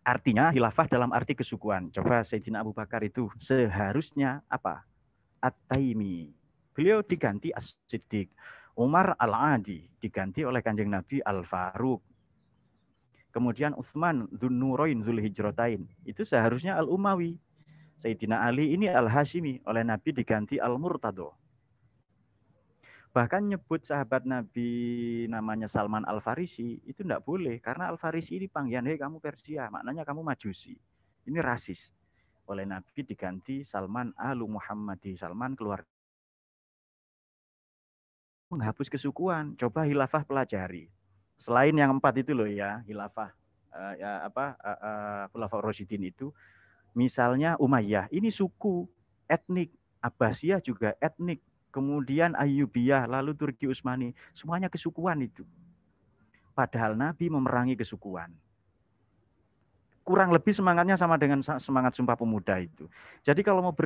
Artinya khilafah dalam arti kesukuan. Coba Sayyidina Abu Bakar itu seharusnya apa? At-Taimi. Beliau diganti As-Siddiq. Umar Al-Adi diganti oleh Kanjeng Nabi Al-Faruq. Kemudian Utsman Dzunnurain Zulhijratain. Itu seharusnya Al-Umawi. Sayyidina Ali ini Al-Hashimi, oleh Nabi diganti Al-Murtado. Bahkan nyebut sahabat Nabi namanya Salman Al-Farisi, itu tidak boleh. Karena Al-Farisi ini panggilan, hei kamu Persia, maknanya kamu Majusi. Ini rasis. Oleh Nabi diganti Salman Al-Muhammadi, Salman keluar. Menghapus kesukuan, coba khilafah pelajari. Selain yang 4 itu loh ya, khilafah, Khulafaur Rasyidin itu, misalnya Umayyah, ini suku, etnik. Abbasiyah juga etnik. Kemudian Ayyubiyah, lalu Turki Utsmani. Semuanya kesukuan itu. Padahal Nabi memerangi kesukuan. Kurang lebih semangatnya sama dengan semangat Sumpah Pemuda itu. Jadi kalau mau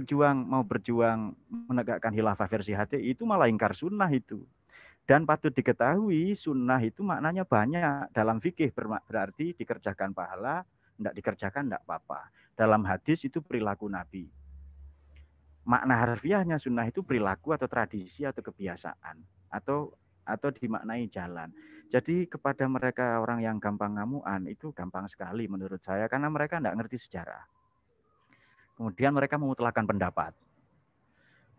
berjuang menegakkan khilafah versi HTI, itu malah ingkar sunnah itu. Dan patut diketahui sunnah itu maknanya banyak. Dalam fikih berarti dikerjakan pahala, tidak dikerjakan tidak apa-apa. Dalam hadis itu perilaku Nabi. Makna harfiahnya sunnah itu perilaku atau tradisi atau kebiasaan. Atau dimaknai jalan. Jadi kepada mereka orang yang gampang ngamuan itu gampang sekali menurut saya. Karena mereka tidak ngerti sejarah. Kemudian mereka memutlakan pendapat.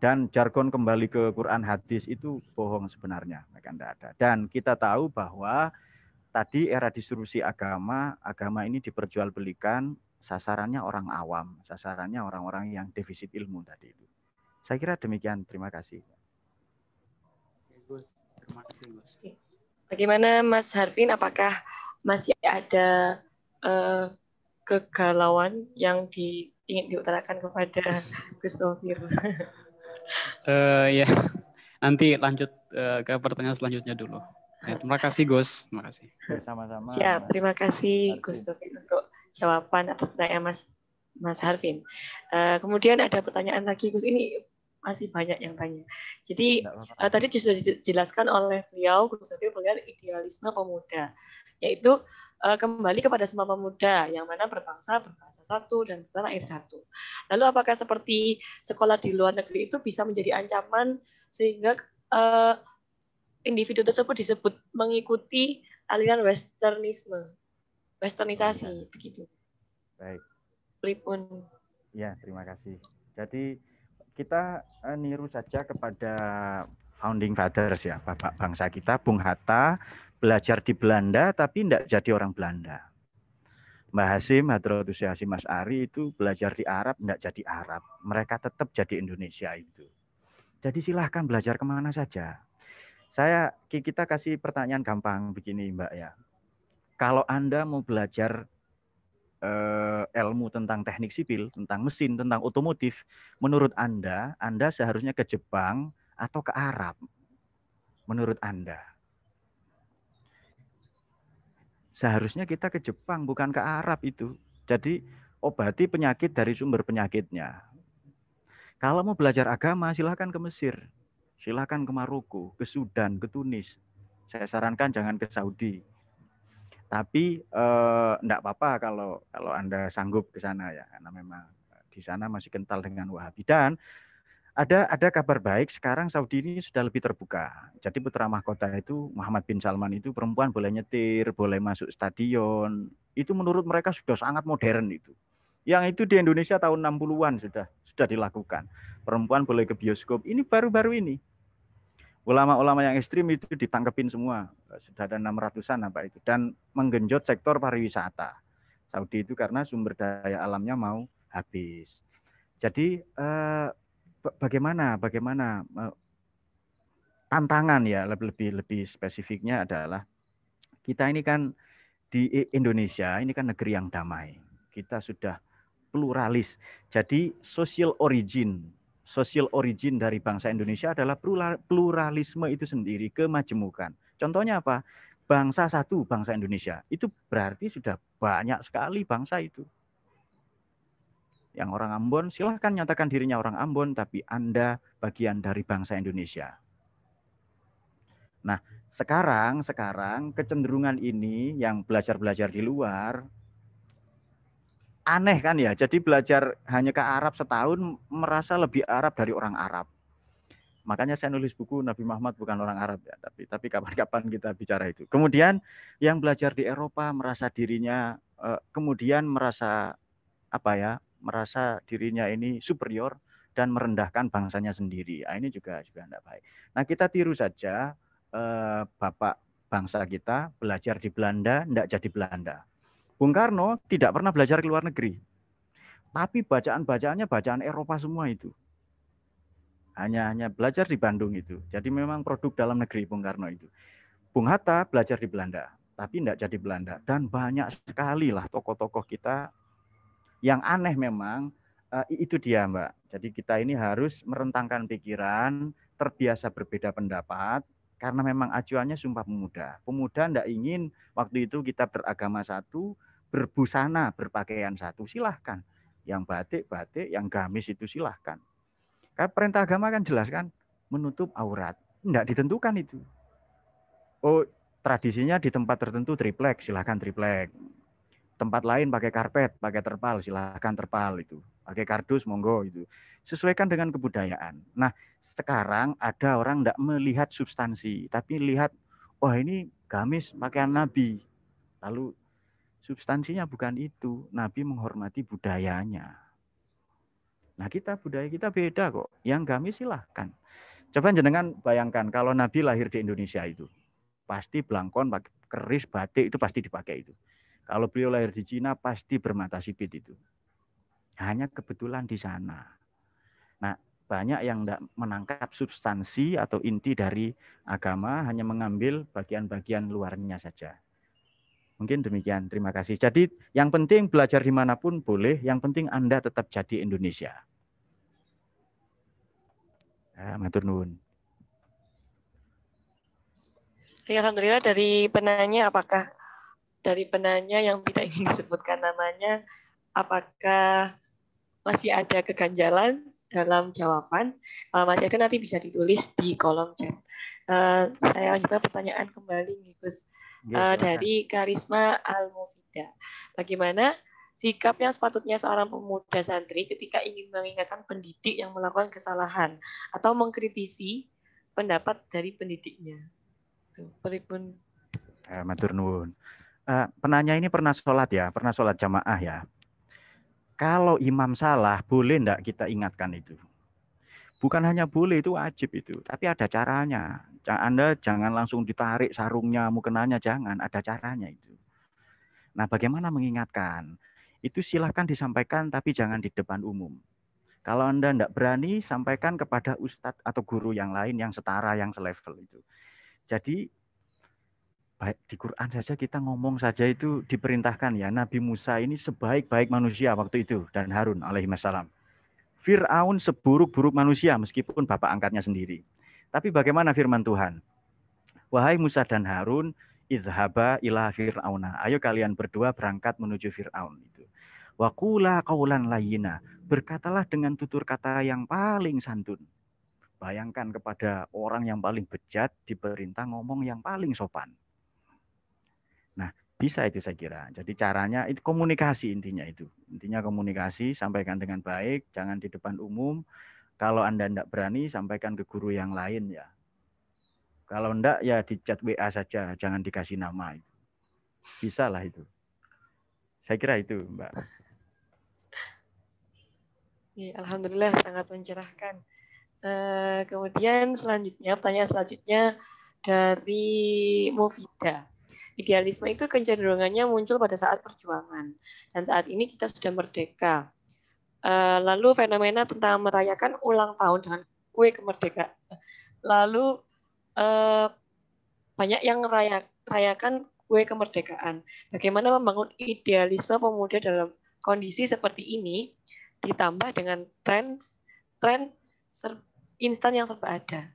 Dan jargon kembali ke Quran hadis itu bohong sebenarnya. Mereka tidak ada. Dan kita tahu bahwa tadi era disrupsi agama ini diperjualbelikan, sasarannya orang awam, sasarannya orang-orang yang defisit ilmu tadi itu. Saya kira demikian, terima kasih. Terima kasih, Gus. Bagaimana Mas Harvin, apakah masih ada kegalauan yang ingin diutarakan kepada Gus Taufir? Ya, nanti lanjut ke pertanyaan selanjutnya dulu. Ya, terima kasih Gus, terima kasih. Sama-sama. Siap, terima kasih Gus Taufir untuk jawaban atas pertanyaan Mas Mas Harvin. Kemudian ada pertanyaan lagi, Gus. Ini masih banyak yang tanya. Jadi tadi sudah dijelaskan oleh beliau, Gus Dur, melihat idealisme pemuda, yaitu kembali kepada semua pemuda yang mana berbangsa satu dan bertanah air satu. Lalu apakah seperti sekolah di luar negeri itu bisa menjadi ancaman sehingga individu tersebut disebut mengikuti aliran westernisasi begitu? Baik. Pripun. Ya, terima kasih. Jadi kita niru saja kepada founding fathers ya, bapak bangsa kita, Bung Hatta, belajar di Belanda tapi tidak jadi orang Belanda. Mbah Hasim, Hadratus Hasim Asy'ari itu belajar di Arab, tidak jadi Arab. Mereka tetap jadi Indonesia itu. Jadi silahkan belajar kemana saja. Kita kasih pertanyaan gampang begini Mbak ya. Kalau Anda mau belajar ilmu tentang teknik sipil, tentang mesin, tentang otomotif, menurut Anda seharusnya ke Jepang atau ke Arab? Menurut Anda? Seharusnya kita ke Jepang, bukan ke Arab itu. Jadi obati penyakit dari sumber penyakitnya. Kalau mau belajar agama, silahkan ke Mesir, silahkan ke Maroko, ke Sudan, ke Tunis. Saya sarankan jangan ke Saudi. Tapi enggak apa-apa kalau Anda sanggup ke sana ya, karena memang di sana masih kental dengan Wahabi. Dan ada kabar baik, sekarang Saudi ini sudah lebih terbuka. Jadi putra mahkota itu, Muhammad bin Salman itu, perempuan boleh nyetir, boleh masuk stadion. Itu menurut mereka sudah sangat modern itu. Yang itu di Indonesia tahun 60-an sudah dilakukan. Perempuan boleh ke bioskop. Ini baru-baru ini. Ulama-ulama yang ekstrim itu ditangkepin semua. Sudah ada 600-an apa itu. Dan menggenjot sektor pariwisata. Saudi itu karena sumber daya alamnya mau habis. Jadi bagaimana tantangan ya, lebih spesifiknya adalah kita ini kan di Indonesia, ini kan negeri yang damai. Kita sudah pluralis. Jadi social origin dari bangsa Indonesia adalah pluralisme itu sendiri, kemajemukan. Contohnya apa? Bangsa satu, bangsa Indonesia. Itu berarti sudah banyak sekali bangsa itu. Yang orang Ambon, silahkan nyatakan dirinya orang Ambon, tapi Anda bagian dari bangsa Indonesia. Nah, sekarang kecenderungan ini yang belajar di luar, aneh kan ya, jadi belajar hanya ke Arab setahun, merasa lebih Arab dari orang Arab. Makanya saya nulis buku Nabi Muhammad bukan orang Arab ya, tapi kapan-kapan kita bicara itu. Kemudian yang belajar di Eropa merasa dirinya, kemudian merasa dirinya ini superior dan merendahkan bangsanya sendiri. Ini juga tidak baik. Nah, kita tiru saja bapak bangsa kita belajar di Belanda, tidak jadi Belanda. Bung Karno tidak pernah belajar ke luar negeri. Tapi bacaannya bacaan Eropa semua itu. Hanya belajar di Bandung itu. Jadi memang produk dalam negeri Bung Karno itu. Bung Hatta belajar di Belanda, tapi tidak jadi Belanda. Dan banyak sekali lah tokoh-tokoh kita yang aneh memang, itu dia Mbak. Jadi kita ini harus merentangkan pikiran, terbiasa berbeda pendapat, karena memang acuannya Sumpah Pemuda. Pemuda tidak ingin waktu itu kita beragama satu, berbusana, berpakaian satu, silahkan. Yang batik, yang gamis itu silahkan. Karena perintah agama kan jelas kan, menutup aurat. Tidak ditentukan itu. Oh, tradisinya di tempat tertentu triplek, silahkan triplek. Tempat lain pakai karpet, pakai terpal, silahkan terpal itu. Pakai kardus, monggo itu. Sesuaikan dengan kebudayaan. Nah, sekarang ada orang tidak melihat substansi, tapi lihat, oh ini gamis pakaian Nabi. Lalu substansinya bukan itu. Nabi menghormati budayanya. Nah, budaya kita beda kok. Yang gamis silahkan. Coba jenengan bayangkan kalau Nabi lahir di Indonesia itu. Pasti belangkon, keris, batik itu pasti dipakai itu. Kalau beliau lahir di Cina, pasti bermata sipit itu. Hanya kebetulan di sana. Nah, banyak yang tidak menangkap substansi atau inti dari agama, hanya mengambil bagian-bagian luarnya saja. Mungkin demikian, terima kasih. Jadi yang penting belajar dimanapun boleh, yang penting Anda tetap jadi Indonesia. Matur nuwun. Alhamdulillah dari penanya, apakah dari penanya yang tidak ingin disebutkan namanya, apakah masih ada keganjalan dalam jawaban, kalau masih ada nanti bisa ditulis di kolom chat. Saya lanjutkan pertanyaan kembali nih Gus. Dari Karisma Almufida. Bagaimana sikap yang sepatutnya seorang pemuda santri ketika ingin mengingatkan pendidik yang melakukan kesalahan atau mengkritisi pendapat dari pendidiknya? Tuh, pripun. Matur nuwun. Penanya ini pernah sholat ya, pernah sholat jamaah ya. Kalau imam salah, boleh enggak kita ingatkan itu? Bukan hanya boleh, itu wajib itu. Tapi ada caranya. Anda jangan langsung ditarik sarungnya, mukenanya, jangan. Ada caranya itu. Nah, bagaimana mengingatkan? Itu silahkan disampaikan, tapi jangan di depan umum. Kalau Anda tidak berani, sampaikan kepada ustadz atau guru yang lain yang setara, yang selevel itu. Jadi, baik di Quran saja kita ngomong saja itu diperintahkan ya. Nabi Musa ini sebaik-baik manusia waktu itu, dan Harun alaihissalam. Fir'aun seburuk-buruk manusia meskipun bapak angkatnya sendiri. Tapi bagaimana firman Tuhan? Wahai Musa dan Harun, izhaba ila fir'auna. Ayo kalian berdua berangkat menuju Fir'aun itu. Wa qula qaulan layyina. Berkatalah dengan tutur kata yang paling santun. Bayangkan kepada orang yang paling bejat diperintah ngomong yang paling sopan. Nah, bisa itu saya kira. Jadi caranya itu komunikasi intinya itu. Intinya komunikasi, sampaikan dengan baik, jangan di depan umum. Kalau Anda tidak berani, sampaikan ke guru yang lain ya. Kalau enggak ya di chat WA saja, jangan dikasih nama itu. Bisa lah itu. Saya kira itu, Mbak. Ya, alhamdulillah sangat mencerahkan. Kemudian selanjutnya, pertanyaan selanjutnya dari Mufida. Idealisme itu kecenderungannya muncul pada saat perjuangan. Dan saat ini kita sudah merdeka. Lalu fenomena tentang merayakan ulang tahun dengan kue kemerdekaan. Lalu banyak yang merayakan kue kemerdekaan. Bagaimana membangun idealisme pemuda dalam kondisi seperti ini, ditambah dengan tren instan yang serba ada.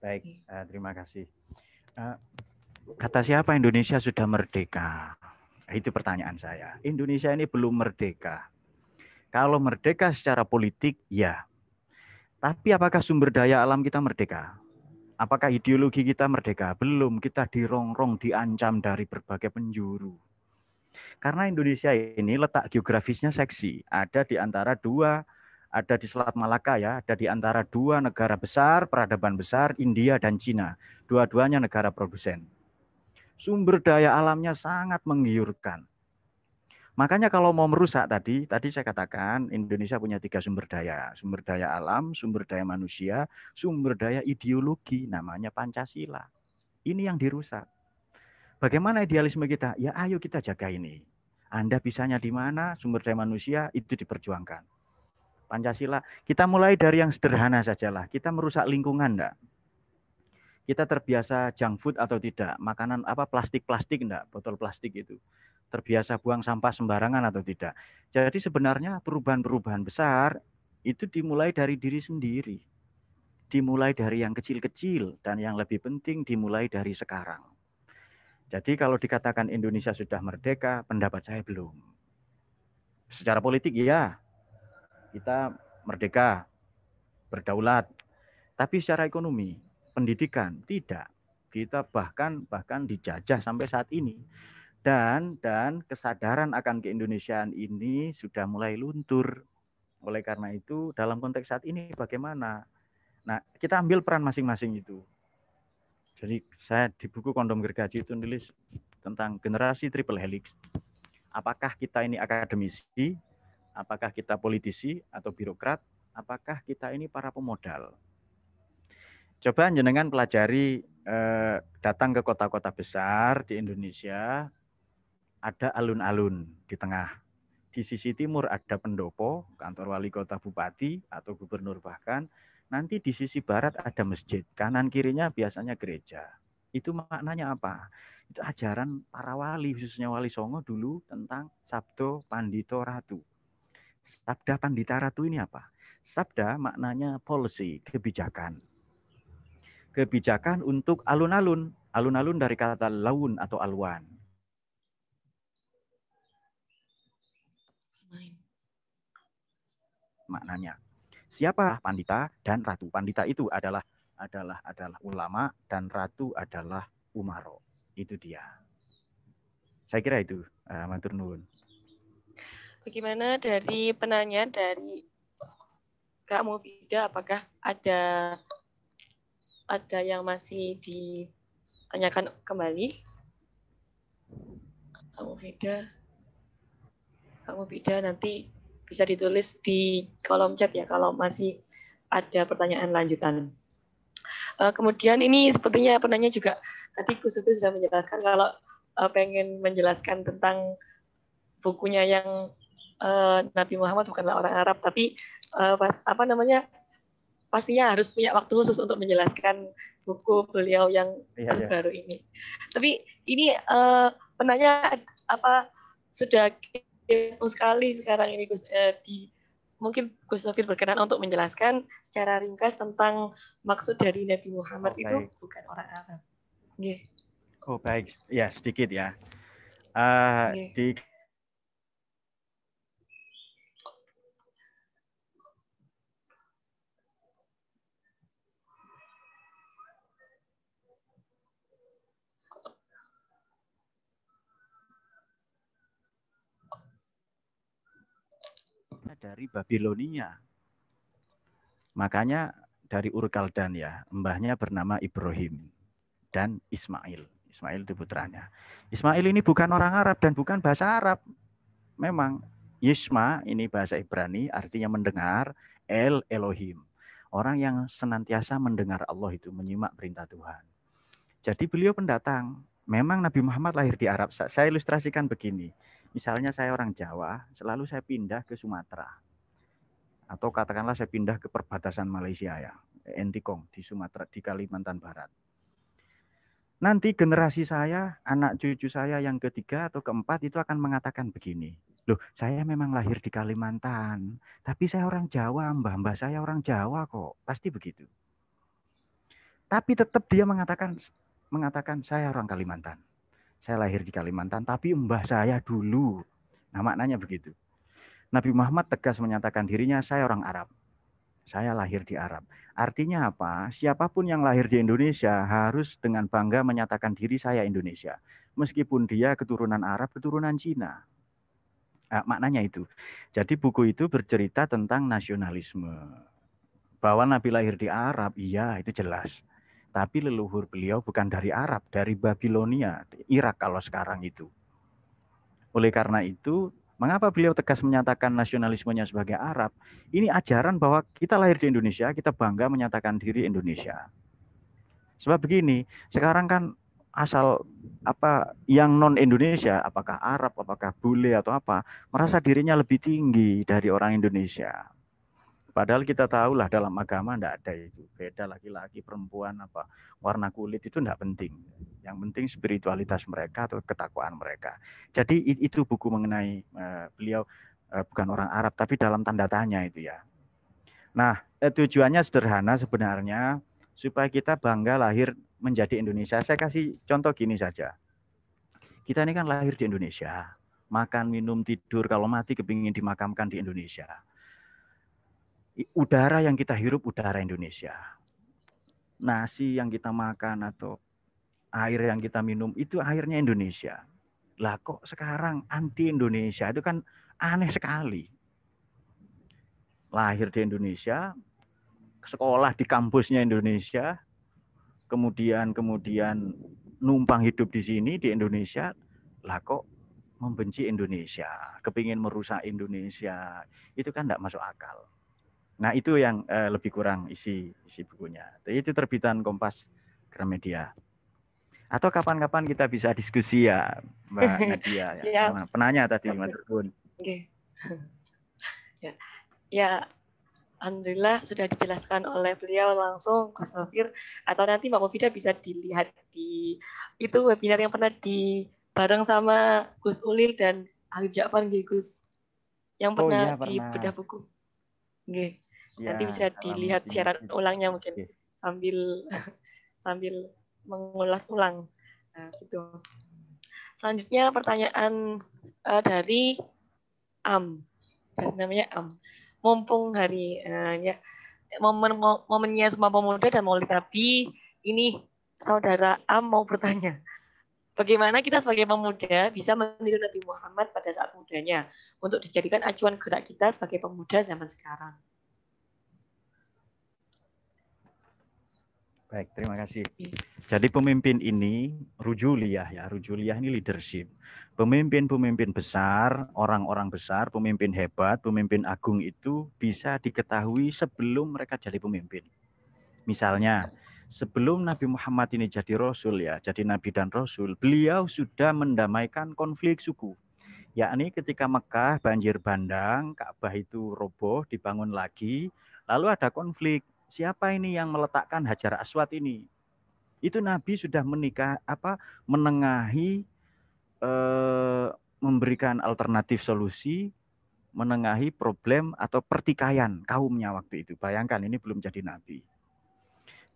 Baik, terima kasih. Kata siapa Indonesia sudah merdeka? Itu pertanyaan saya. Indonesia ini belum merdeka. Kalau merdeka secara politik, ya. Tapi apakah sumber daya alam kita merdeka? Apakah ideologi kita merdeka? Belum, kita dirongrong, diancam dari berbagai penjuru. Karena Indonesia ini letak geografisnya seksi. Ada di antara dua, ada di Selat Malaka ya, ada di antara dua negara besar, peradaban besar, India dan Cina. Dua-duanya negara produsen. Sumber daya alamnya sangat menggiurkan. Makanya kalau mau merusak tadi saya katakan Indonesia punya 3 sumber daya. Sumber daya alam, sumber daya manusia, sumber daya ideologi, namanya Pancasila. Ini yang dirusak. Bagaimana idealisme kita? Ya ayo kita jaga ini. Anda bisanya di mana, sumber daya manusia itu diperjuangkan. Pancasila, kita mulai dari yang sederhana sajalah. Kita merusak lingkungan enggak? Kita terbiasa junk food atau tidak? Makanan apa plastik-plastik enggak? Botol plastik itu. Terbiasa buang sampah sembarangan atau tidak? Jadi sebenarnya perubahan-perubahan besar itu dimulai dari diri sendiri. Dimulai dari yang kecil-kecil dan yang lebih penting dimulai dari sekarang. Jadi kalau dikatakan Indonesia sudah merdeka, pendapat saya belum. Secara politik ya, kita merdeka, berdaulat. Tapi secara ekonomi, pendidikan tidak. Kita bahkan dijajah sampai saat ini. Dan kesadaran akan keindonesiaan ini sudah mulai luntur. Oleh karena itu, dalam konteks saat ini bagaimana? Nah, kita ambil peran masing-masing itu. Jadi saya di buku Kondom Gergaji itu nulis tentang generasi triple helix. Apakah kita ini akademisi, apakah kita politisi atau birokrat, apakah kita ini para pemodal. Coba jenengan pelajari, datang ke kota-kota besar di Indonesia, ada alun-alun di tengah. Di sisi timur ada pendopo, kantor wali kota bupati atau gubernur bahkan. Nanti di sisi barat ada masjid, kanan kirinya biasanya gereja. Itu maknanya apa? Itu ajaran para wali, khususnya Wali Songo dulu tentang Sabdo Pandito Ratu. Sabda Pandita Ratu ini apa? Sabda maknanya policy, kebijakan. Kebijakan untuk alun-alun. Alun-alun dari kata laun atau alwan. maknanya. Siapa Pandita dan Ratu? Pandita itu adalah ulama dan Ratu adalah umaro. Itu dia. Saya kira itu, matur nuwun. Bagaimana dari penanya dari Kak Mufidah, apakah ada yang masih ditanyakan kembali? Kak Mufidah nanti bisa ditulis di kolom chat ya kalau masih ada pertanyaan lanjutan. Kemudian ini sepertinya penanya juga tadi Gus Sufi sudah menjelaskan kalau pengen menjelaskan tentang bukunya yang Nabi Muhammad bukanlah orang Arab, tapi pastinya harus punya waktu khusus untuk menjelaskan buku beliau yang terbaru ini. Tapi ini penanya sudah kepo sekali sekarang ini Gus. Mungkin Gus Sofir berkenan untuk menjelaskan secara ringkas tentang maksud dari Nabi Muhammad itu bukan orang Arab. Okay. Oh baik, ya sedikit ya. Dari Babilonia. Makanya dari Ur-Kaldan ya, mbahnya bernama Ibrahim dan Ismail. Ismail itu putranya. Ismail ini bukan orang Arab dan bukan bahasa Arab. Memang Yishma ini bahasa Ibrani artinya mendengar, Elohim. Orang yang senantiasa mendengar Allah itu, menyimak perintah Tuhan. Jadi beliau pendatang. Memang Nabi Muhammad lahir di Arab. Saya ilustrasikan begini. Misalnya saya orang Jawa, selalu saya pindah ke Sumatera. Atau katakanlah saya pindah ke perbatasan Malaysia ya, Entikong di Sumatera, di Kalimantan Barat. Nanti generasi saya, anak cucu saya yang ketiga atau keempat itu akan mengatakan begini. Loh, saya memang lahir di Kalimantan, tapi saya orang Jawa, mbah-mbah saya orang Jawa kok. Pasti begitu. Tapi tetap dia mengatakan saya orang Kalimantan. Saya lahir di Kalimantan, tapi mbah saya dulu. Nah, maknanya begitu. Nabi Muhammad tegas menyatakan dirinya, saya orang Arab. Saya lahir di Arab. Artinya apa? Siapapun yang lahir di Indonesia harus dengan bangga menyatakan diri saya Indonesia. Meskipun dia keturunan Arab, keturunan Cina. Nah, maknanya itu. Jadi buku itu bercerita tentang nasionalisme. Bahwa Nabi lahir di Arab, iya itu jelas. Tapi leluhur beliau bukan dari Arab, dari Babilonia, Irak kalau sekarang itu. Oleh karena itu, mengapa beliau tegas menyatakan nasionalismenya sebagai Arab? Ini ajaran bahwa kita lahir di Indonesia, kita bangga menyatakan diri Indonesia. Sebab begini, sekarang kan asal yang non Indonesia, apakah Arab, apakah bule atau apa, merasa dirinya lebih tinggi dari orang Indonesia. Padahal kita tahulah dalam agama tidak ada itu. Beda laki-laki, perempuan, warna kulit itu tidak penting. Yang penting spiritualitas mereka atau ketakwaan mereka. Jadi itu buku mengenai beliau bukan orang Arab, tapi dalam tanda tanya itu ya. Nah, tujuannya sederhana sebenarnya, supaya kita bangga lahir menjadi Indonesia. Saya kasih contoh gini saja. Kita ini kan lahir di Indonesia. Makan, minum, tidur, kalau mati kepingin dimakamkan di Indonesia. Udara yang kita hirup udara Indonesia. Nasi yang kita makan atau air yang kita minum itu airnya Indonesia. Lah kok sekarang anti Indonesia, itu kan aneh sekali. Lahir di Indonesia, sekolah di kampusnya Indonesia, kemudian numpang hidup di sini di Indonesia, lah kok membenci Indonesia, kepingin merusak Indonesia, itu kan tidak masuk akal. Nah itu yang lebih kurang isi bukunya. Itu terbitan Kompas Gramedia. Atau kapan-kapan kita bisa diskusi ya, Mbak Nadia. Ya. Penanya tadi, Mas Rukun. Okay. Ya, alhamdulillah sudah dijelaskan oleh beliau langsung, Gus Sofir. Atau nanti Mbak Mufidah bisa dilihat di itu webinar yang pernah bareng sama Gus Ulil dan Habib Ja'far, Gus. Yang pernah di bedah buku. Okay. Ya, nanti bisa dilihat siaran ulangnya mungkin sambil mengulas ulang. Nah, gitu. Selanjutnya pertanyaan dari Namanya Am. mumpung hari momennya Sumpah Pemuda dan Maulid Nabi, ini Saudara Am mau bertanya. Bagaimana kita sebagai pemuda bisa meniru Nabi Muhammad pada saat mudanya untuk dijadikan acuan gerak kita sebagai pemuda zaman sekarang? Baik, terima kasih. Jadi pemimpin ini rujuliyah ya, rujuliyah ini leadership. Pemimpin-pemimpin besar, orang-orang besar, pemimpin hebat, pemimpin agung itu bisa diketahui sebelum mereka jadi pemimpin. Misalnya, sebelum Nabi Muhammad ini jadi Rasul ya, jadi Nabi dan Rasul, beliau sudah mendamaikan konflik suku. Yakni ketika Mekah banjir bandang, Ka'bah itu roboh, dibangun lagi, lalu ada konflik. Siapa ini yang meletakkan Hajar Aswad ini? Itu Nabi sudah menengahi, memberikan alternatif solusi, menengahi problem atau pertikaian kaumnya waktu itu. Bayangkan ini belum jadi Nabi.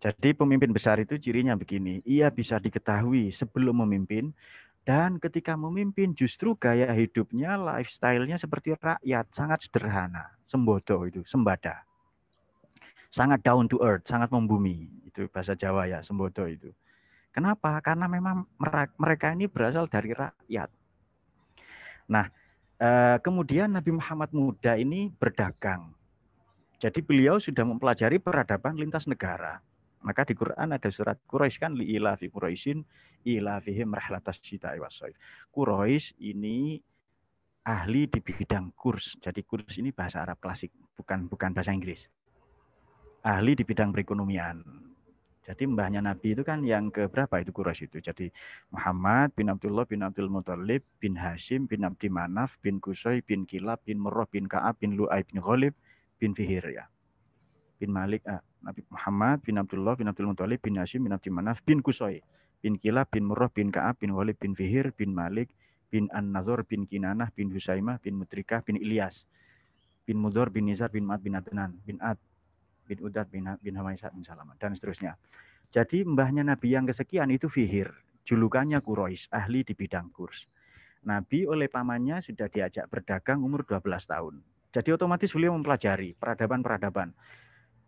Jadi pemimpin besar itu cirinya begini, ia bisa diketahui sebelum memimpin, dan ketika memimpin justru gaya hidupnya, lifestyle-nya seperti rakyat, sangat sederhana, sembodo itu, sembada. Sangat down to earth, sangat membumi. Itu bahasa Jawa ya, sembodo itu. Kenapa? Karena memang mereka ini berasal dari rakyat. Nah, kemudian Nabi Muhammad muda ini berdagang. Jadi beliau sudah mempelajari peradaban lintas negara. Maka di Quran ada surat Quraisy kan li'ilafi Quraisyin ilafihim rahlatas syita'i wassaif. Quraisy ini ahli di bidang kurs. Jadi kurs ini bahasa Arab klasik, bukan bahasa Inggris. Ahli di bidang perekonomian. Jadi mbahnya Nabi itu kan yang keberapa itu Quraisy itu. Jadi Muhammad bin Abdullah bin Abdul Muthalib bin Hashim bin Abdi Manaf bin Qusay bin Kilab bin Murrah bin Ka'ab bin Lu'ay bin Ghalib bin Fihir ya. Bin Malik Nabi Muhammad bin Abdullah bin Abdul Muthalib bin Hashim bin Abdi Manaf bin Qusay bin Kilab bin Murrah bin Ka'ab bin Ghalib bin Fihir bin Malik bin An-Nazar bin Kinanah bin Husaimah bin Mutrikah bin Ilyas bin Mudhar bin Nizar bin Ma'ad bin Adnan bin Ad bin Udad bin Hamaisah bin Salamah dan seterusnya. Jadi mbahnya Nabi yang kesekian itu Fihir, julukannya Quraisy, ahli di bidang kurs. Nabi oleh pamannya sudah diajak berdagang umur 12 tahun. Jadi otomatis beliau mempelajari peradaban-peradaban.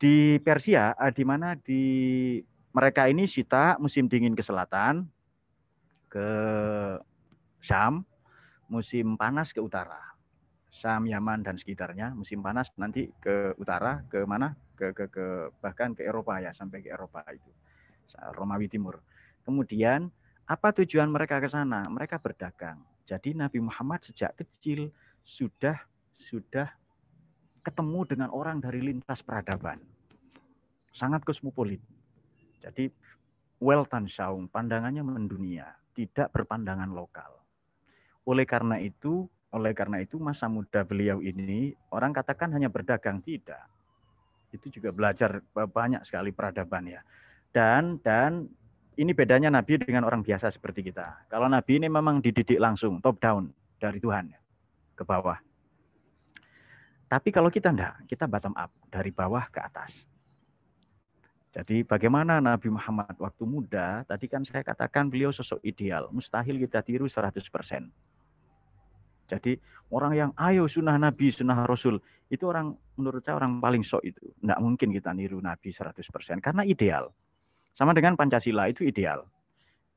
Di Persia, di mana di mereka ini Syita, musim dingin ke selatan, ke Syam, musim panas ke utara. Syam, Yaman dan sekitarnya, musim panas nanti ke utara, ke mana? Bahkan ke Eropa ya, sampai ke Eropa itu. Romawi Timur. Kemudian apa tujuan mereka ke sana? Mereka berdagang. Jadi Nabi Muhammad sejak kecil sudah ketemu dengan orang dari lintas peradaban. Sangat kosmopolit. Jadi Weltanschauung, pandangannya mendunia, tidak berpandangan lokal. Oleh karena itu masa muda beliau ini orang katakan hanya berdagang, tidak. Itu juga belajar banyak sekali peradaban ya. Dan ini bedanya Nabi dengan orang biasa seperti kita. Kalau Nabi ini memang dididik langsung, top down, dari Tuhan ke bawah. Tapi kalau kita enggak, kita bottom up, dari bawah ke atas. Jadi bagaimana Nabi Muhammad waktu muda, tadi kan saya katakan beliau sosok ideal, mustahil kita tiru 100%. Jadi orang yang ayo sunnah Nabi, sunnah Rasul, itu orang menurut saya orang paling sok itu. Enggak mungkin kita niru Nabi 100% karena ideal. Sama dengan Pancasila itu ideal.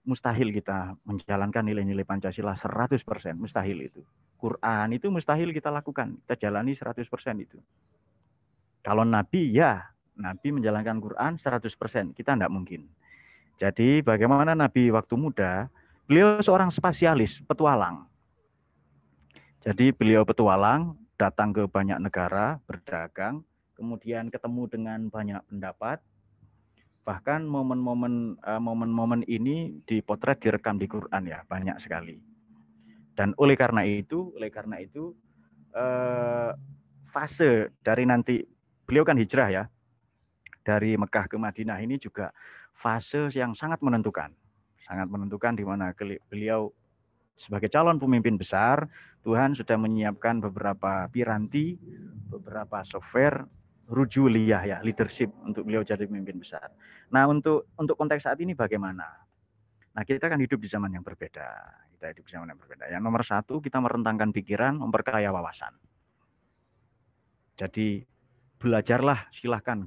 Mustahil kita menjalankan nilai-nilai Pancasila 100%, mustahil itu. Quran itu mustahil kita lakukan, kita jalani 100% itu. Kalau Nabi ya, Nabi menjalankan Quran 100%, kita enggak mungkin. Jadi bagaimana Nabi waktu muda, beliau seorang spasialis, petualang. Jadi beliau petualang, datang ke banyak negara, berdagang, kemudian ketemu dengan banyak pendapat. Bahkan momen-momen ini dipotret, direkam di Quran ya, banyak sekali. Dan oleh karena itu fase dari nanti beliau kan hijrah ya, dari Mekah ke Madinah ini juga fase yang sangat menentukan di mana beliau sebagai calon pemimpin besar. Tuhan sudah menyiapkan beberapa piranti, beberapa software rujuliyah ya, leadership untuk beliau jadi pemimpin besar. Nah, untuk konteks saat ini bagaimana? Nah, kita kan hidup di zaman yang berbeda. Yang nomor satu, kita merentangkan pikiran, memperkaya wawasan. Jadi belajarlah, silahkan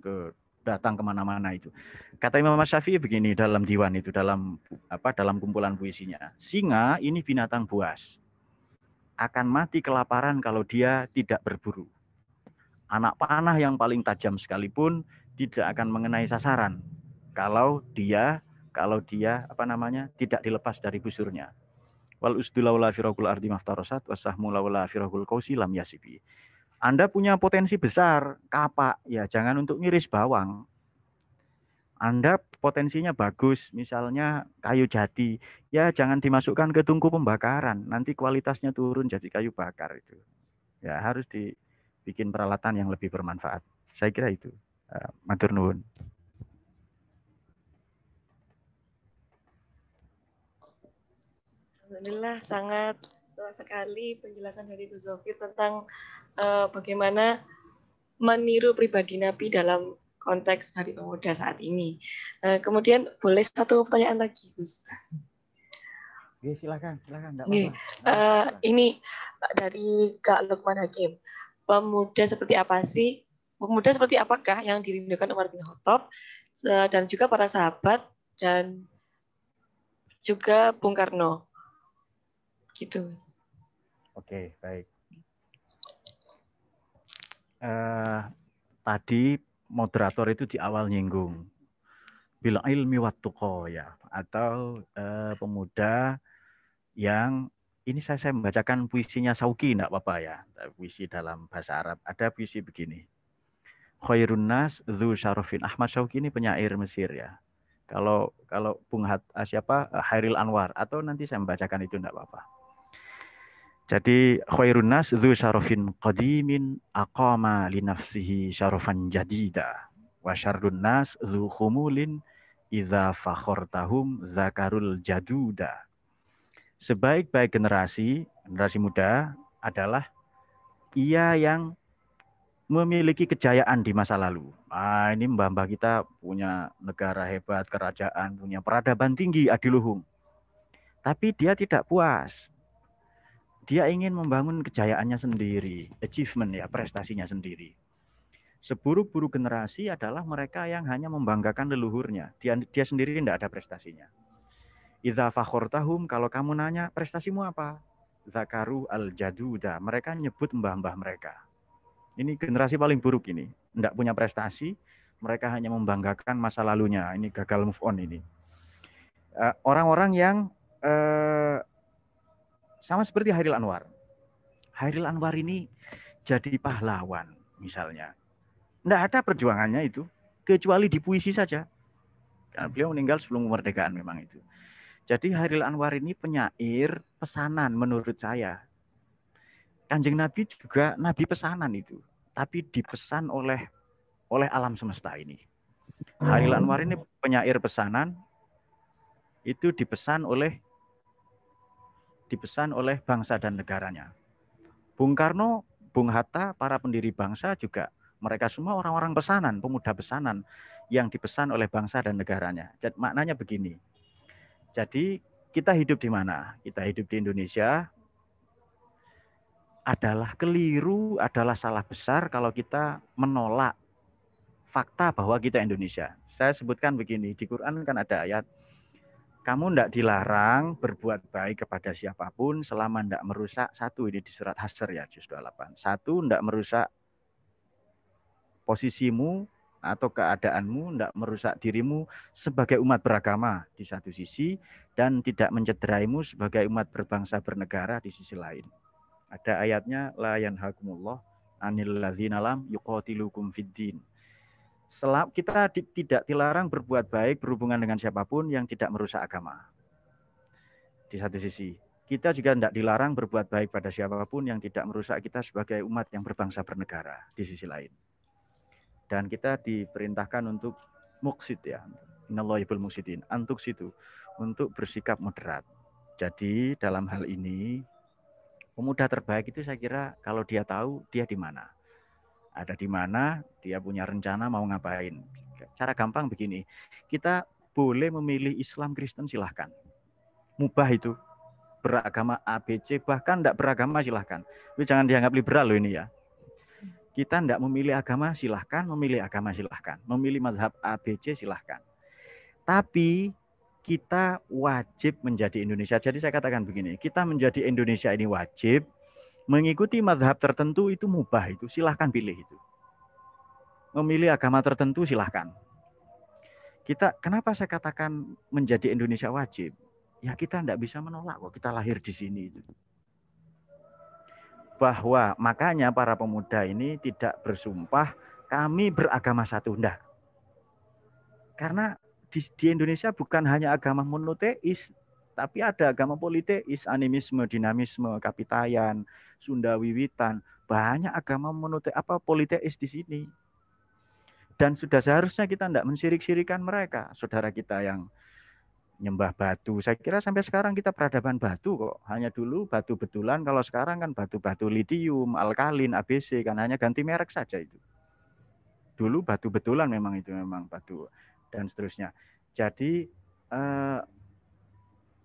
datang kemana-mana itu. Kata Imam Syafi'i begini dalam diwan itu, dalam kumpulan puisinya. Singa ini binatang buas, akan mati kelaparan kalau dia tidak berburu. Anak panah yang paling tajam sekalipun tidak akan mengenai sasaran kalau dia tidak dilepas dari busurnya. Wal usdu laula firaqul ardi maftarasat wasahmu laula firaqul qausi lam yasibi. Anda punya potensi besar, kapak, ya jangan untuk ngiris bawang. Anda potensinya bagus, misalnya kayu jati, ya jangan dimasukkan ke tungku pembakaran, nanti kualitasnya turun jadi kayu bakar itu. Ya harus dibikin peralatan yang lebih bermanfaat. Saya kira itu. Matur nuwun. Alhamdulillah sangat sekali penjelasan dari Gus Zofir tentang bagaimana meniru pribadi Nabi dalam konteks Hari Pemuda saat ini. Kemudian boleh satu pertanyaan lagi, Gus? Oke, silakan. Ini dari Kak Lukman Hakim. Pemuda seperti apa sih? Pemuda seperti apakah yang dirindukan Umar bin Khattab dan juga para sahabat dan juga Bung Karno? Gitu. Oke, baik. Tadi moderator itu di awal nyinggung bil ilmi wat tuqa ya, atau pemuda yang ini saya membacakan puisinya Sauki, enggak apa-apa ya, puisi dalam bahasa Arab. Ada puisi begini. Khairun nas dzu syarafin. Ahmad Syauqi ini penyair Mesir ya. Kalau Bung Hairil Anwar, atau nanti saya membacakan itu enggak apa-apa. Jadi khairun nas dzu syarafin qadimin aqama li nafsihi syarafan jadida wa syarrun nas dzu khumulin iza fakhartahum zakarul jaduda. Sebaik-baik generasi muda adalah ia yang memiliki kejayaan di masa lalu. Ini mbah-mbah kita punya negara hebat, kerajaan, punya peradaban tinggi, adiluhung. Tapi dia tidak puas. Dia ingin membangun kejayaannya sendiri, achievement ya, prestasinya sendiri. Seburuk-buruk generasi adalah mereka yang hanya membanggakan leluhurnya. Dia sendiri tidak ada prestasinya. Iza fakhortahum, kalau kamu nanya prestasimu apa? Zakaru al-jaduda, mereka nyebut mbah-mbah mereka. Ini generasi paling buruk ini. Tidak punya prestasi, mereka hanya membanggakan masa lalunya. Ini gagal move on ini. Orang-orang yang sama seperti Hairil Anwar. Hairil Anwar ini jadi pahlawan misalnya. Tidak ada perjuangannya itu, kecuali di puisi saja. Karena beliau meninggal sebelum kemerdekaan memang itu. Jadi Hairil Anwar ini penyair pesanan menurut saya. Kanjeng Nabi juga Nabi pesanan itu. Tapi dipesan oleh alam semesta ini. Hairil Anwar ini penyair pesanan, itu dipesan oleh bangsa dan negaranya. Bung Karno, Bung Hatta, para pendiri bangsa juga, mereka semua orang-orang pesanan, pemuda pesanan yang dipesan oleh bangsa dan negaranya. Jadi, maknanya begini. Jadi kita hidup di mana? Kita hidup di Indonesia. Adalah keliru, adalah salah besar kalau kita menolak fakta bahwa kita Indonesia. Saya sebutkan begini, di Quran kan ada ayat, kamu tidak dilarang berbuat baik kepada siapapun selama tidak merusak, satu ini di surat Hasyr ya, juz 28. Satu, tidak merusak posisimu atau keadaanmu, tidak merusak dirimu sebagai umat beragama di satu sisi, dan tidak mencederaimu sebagai umat berbangsa bernegara di sisi lain. Ada ayatnya, la yanhakumullah anil ladzina lam yuqatilukum fiddin. Kita tidak dilarang berbuat baik berhubungan dengan siapapun yang tidak merusak agama. Di satu sisi. Kita juga tidak dilarang berbuat baik pada siapapun yang tidak merusak kita sebagai umat yang berbangsa bernegara di sisi lain. Dan kita diperintahkan untuk muksid ya. Innallaha yuhibbul muksidin. Antuk situ. Untuk bersikap moderat. Jadi dalam hal ini, pemuda terbaik itu saya kira kalau dia tahu dia di mana. Ada di mana, dia punya rencana mau ngapain. Cara gampang begini, kita boleh memilih Islam Kristen silahkan. Mubah itu. Beragama ABC, bahkan tidak beragama silahkan. Tapi jangan dianggap liberal loh ini ya. Kita tidak memilih agama, silahkan. Memilih agama, silahkan. Memilih mazhab ABC, silahkan. Tapi kita wajib menjadi Indonesia. Jadi saya katakan begini, kita menjadi Indonesia ini wajib. Mengikuti mazhab tertentu itu mubah, itu silahkan pilih itu. Memilih agama tertentu silahkan. Kenapa saya katakan menjadi Indonesia wajib? Ya kita tidak bisa menolak kok, kita lahir di sini itu. Bahwa makanya para pemuda ini tidak bersumpah kami beragama satu, enggak. Karena di Indonesia bukan hanya agama monoteis, tapi ada agama politeis, animisme, dinamisme, kapitayan, Sunda Wiwitan, banyak agama politeis di sini. Dan sudah seharusnya kita tidak mensirik-sirikan mereka, saudara kita yang nyembah batu. Saya kira sampai sekarang kita peradaban batu kok. Hanya dulu batu betulan, kalau sekarang kan batu-batu litium, alkalin, ABC, kan hanya ganti merek saja itu. Dulu batu betulan memang itu memang batu dan seterusnya. Jadi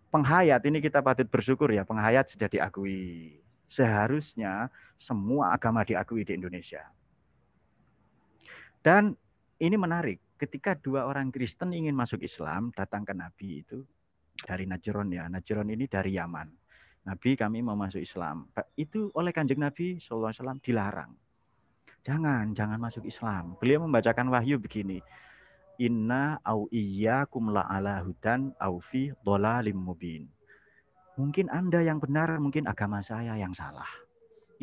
penghayat ini kita patut bersyukur ya, penghayat sudah diakui. Seharusnya semua agama diakui di Indonesia. Dan ini menarik, ketika dua orang Kristen ingin masuk Islam, datang ke Nabi itu dari Najron ya. Najron ini dari Yaman. Nabi, kami mau masuk Islam. Itu oleh Kanjeng Nabi SAW dilarang. Jangan masuk Islam. Beliau membacakan wahyu begini. Inna au iyyakum la'ala hudan au fi dhalalim mubin. Mungkin Anda yang benar, mungkin agama saya yang salah.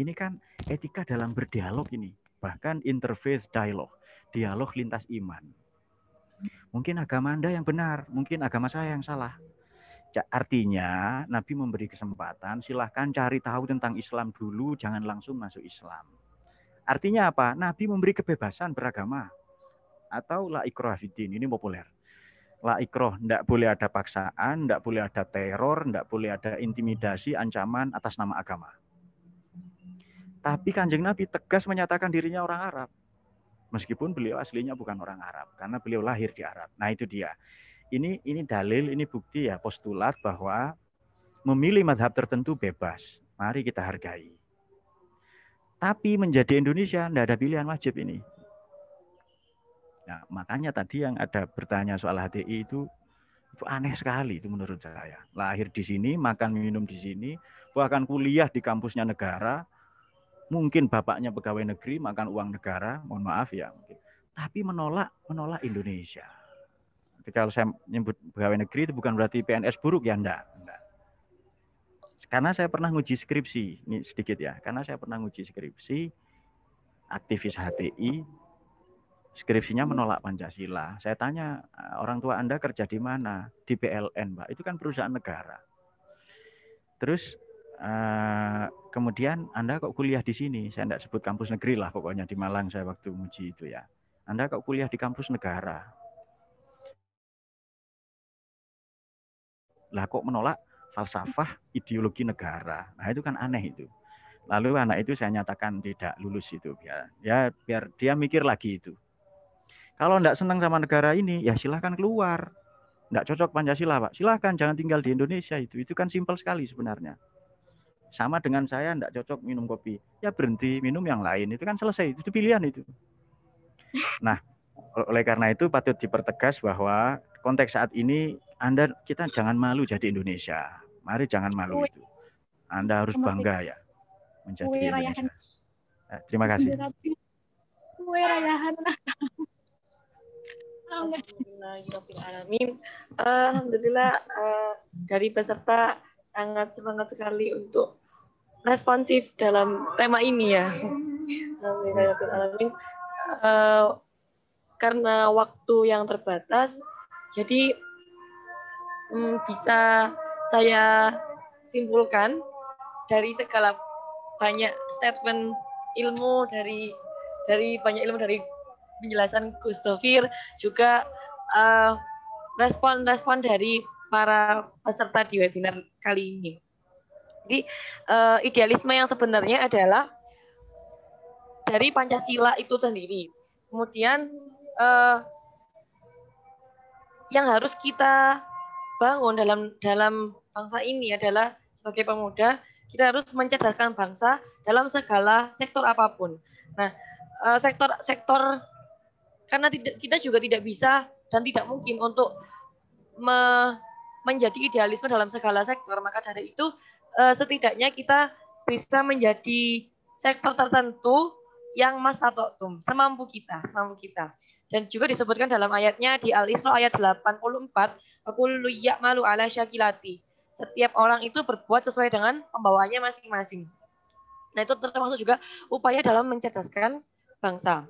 Ini kan etika dalam berdialog ini. Bahkan interface dialog. Dialog lintas iman. Mungkin agama Anda yang benar, mungkin agama saya yang salah. Artinya Nabi memberi kesempatan, silahkan cari tahu tentang Islam dulu, jangan langsung masuk Islam. Artinya apa? Nabi memberi kebebasan beragama. Atau la ikrah fiddin, ini populer. La ikrah, tidak boleh ada paksaan, tidak boleh ada teror, tidak boleh ada intimidasi, ancaman atas nama agama. Tapi Kanjeng Nabi tegas menyatakan dirinya orang Arab. Meskipun beliau aslinya bukan orang Arab, karena beliau lahir di Arab. Nah itu dia. Ini dalil, ini bukti ya, postulat bahwa memilih mazhab tertentu bebas. Mari kita hargai. Tapi menjadi Indonesia tidak ada pilihan wajib ini. Nah, makanya tadi yang ada bertanya soal HTI itu aneh sekali itu menurut saya. Lahir di sini, makan minum di sini, bahkan kuliah di kampusnya negara. Mungkin bapaknya pegawai negeri, makan uang negara, mohon maaf ya. Mungkin. Tapi menolak Indonesia. Jadi kalau saya menyebut pegawai negeri itu bukan berarti PNS buruk ya, enggak. Karena saya pernah nguji skripsi, ini sedikit ya. Karena saya pernah nguji skripsi, aktivis HTI, skripsinya menolak Pancasila. Saya tanya, orang tua Anda kerja di mana? Di PLN, Pak. Itu kan perusahaan negara. Terus kemudian Anda kok kuliah di sini? Saya tidak sebut kampus negeri lah, pokoknya di Malang saya waktu uji itu ya. Anda kok kuliah di kampus negara? Lah kok menolak falsafah ideologi negara? Nah itu kan aneh itu. Lalu anak itu saya nyatakan tidak lulus itu biar dia mikir lagi itu. Kalau tidak senang sama negara ini, ya silahkan keluar. Tidak cocok Pancasila, Pak. Silahkan jangan tinggal di Indonesia itu. Itu kan simpel sekali sebenarnya. Sama dengan saya tidak cocok minum kopi, ya berhenti minum yang lain. Itu kan selesai, itu pilihan itu. Nah, oleh karena itu patut dipertegas bahwa konteks saat ini kita jangan malu jadi Indonesia. Mari jangan malu itu. Anda harus bangga ya menjadi Indonesia. Terima kasih. Alhamdulillah dari peserta sangat semangat sekali untuk responsif dalam tema ini ya. Alhamdulillah. Karena waktu yang terbatas, jadi bisa saya simpulkan dari segala banyak statement ilmu dari banyak ilmu dari penjelasan Gus Dhofir, juga respon-respon dari para peserta di webinar kali ini. Jadi idealisme yang sebenarnya adalah dari Pancasila itu sendiri. Kemudian yang harus kita bangun dalam bangsa ini adalah sebagai pemuda, kita harus mencerdaskan bangsa dalam segala sektor apapun. Nah, sektor-sektor, karena kita juga tidak bisa dan tidak mungkin untuk menjadi idealisme dalam segala sektor. Maka dari itu setidaknya kita bisa menjadi sektor tertentu yang mastata'tum, semampu kita. Dan juga disebutkan dalam ayatnya di Al-Isra ayat 84, kullu ya'malu ala syakilati. Setiap orang itu berbuat sesuai dengan pembawaannya masing-masing. Nah, itu termasuk juga upaya dalam mencerdaskan bangsa.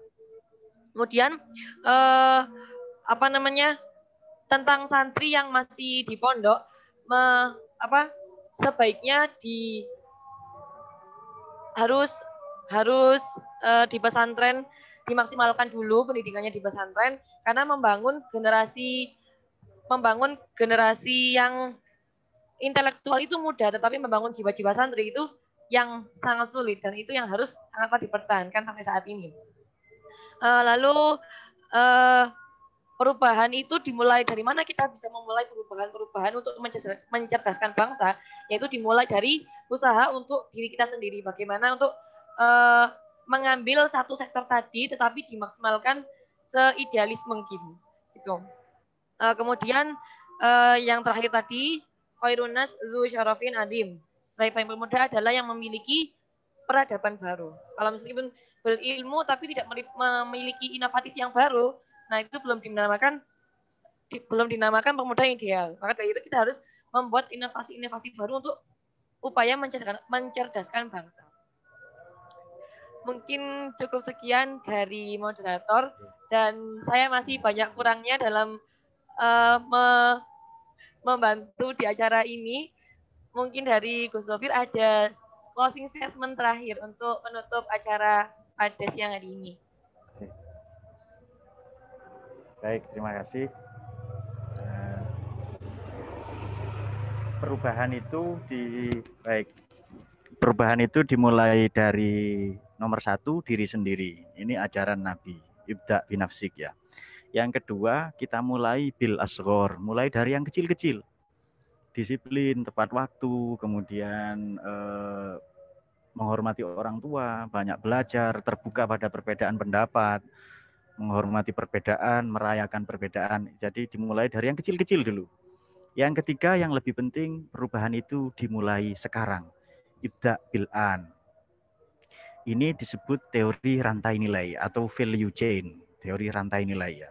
Kemudian tentang santri yang masih di pondok, sebaiknya harus di pesantren dimaksimalkan dulu pendidikannya di pesantren, karena membangun generasi yang intelektual itu mudah, tetapi membangun jiwa-jiwa santri itu yang sangat sulit, dan itu yang harus sangat dipertahankan sampai saat ini. Lalu perubahan itu dimulai dari mana? Kita bisa memulai perubahan untuk mencerdaskan bangsa, yaitu dimulai dari usaha untuk diri kita sendiri. Bagaimana untuk mengambil satu sektor tadi, tetapi dimaksimalkan seidealis mungkin. Itu. Kemudian yang terakhir tadi, khairun nas zu syarafin adim. Sebaik-baik pemuda adalah yang memiliki peradaban baru. Kalau meskipun berilmu tapi tidak memiliki inovatif yang baru, nah itu belum dinamakan pemuda ideal. Maka dari itu kita harus membuat inovasi-inovasi baru untuk upaya mencerdaskan bangsa. Mungkin cukup sekian dari moderator, dan saya masih banyak kurangnya dalam membantu di acara ini. Mungkin dari Gus Dhofir ada closing statement terakhir untuk menutup acara pada siang hari ini. Baik, terima kasih. Perubahan itu dimulai dari nomor 1, diri sendiri. Ini ajaran Nabi, ibda binafsik ya. Yang kedua, kita mulai bil asghor, mulai dari yang kecil-kecil. Disiplin, tepat waktu, kemudian menghormati orang tua, banyak belajar, terbuka pada perbedaan pendapat, menghormati perbedaan, merayakan perbedaan. Jadi dimulai dari yang kecil-kecil dulu. Yang ketiga, yang lebih penting, perubahan itu dimulai sekarang. Ibda bil'an. Ini disebut teori rantai nilai atau value chain, teori rantai nilai ya.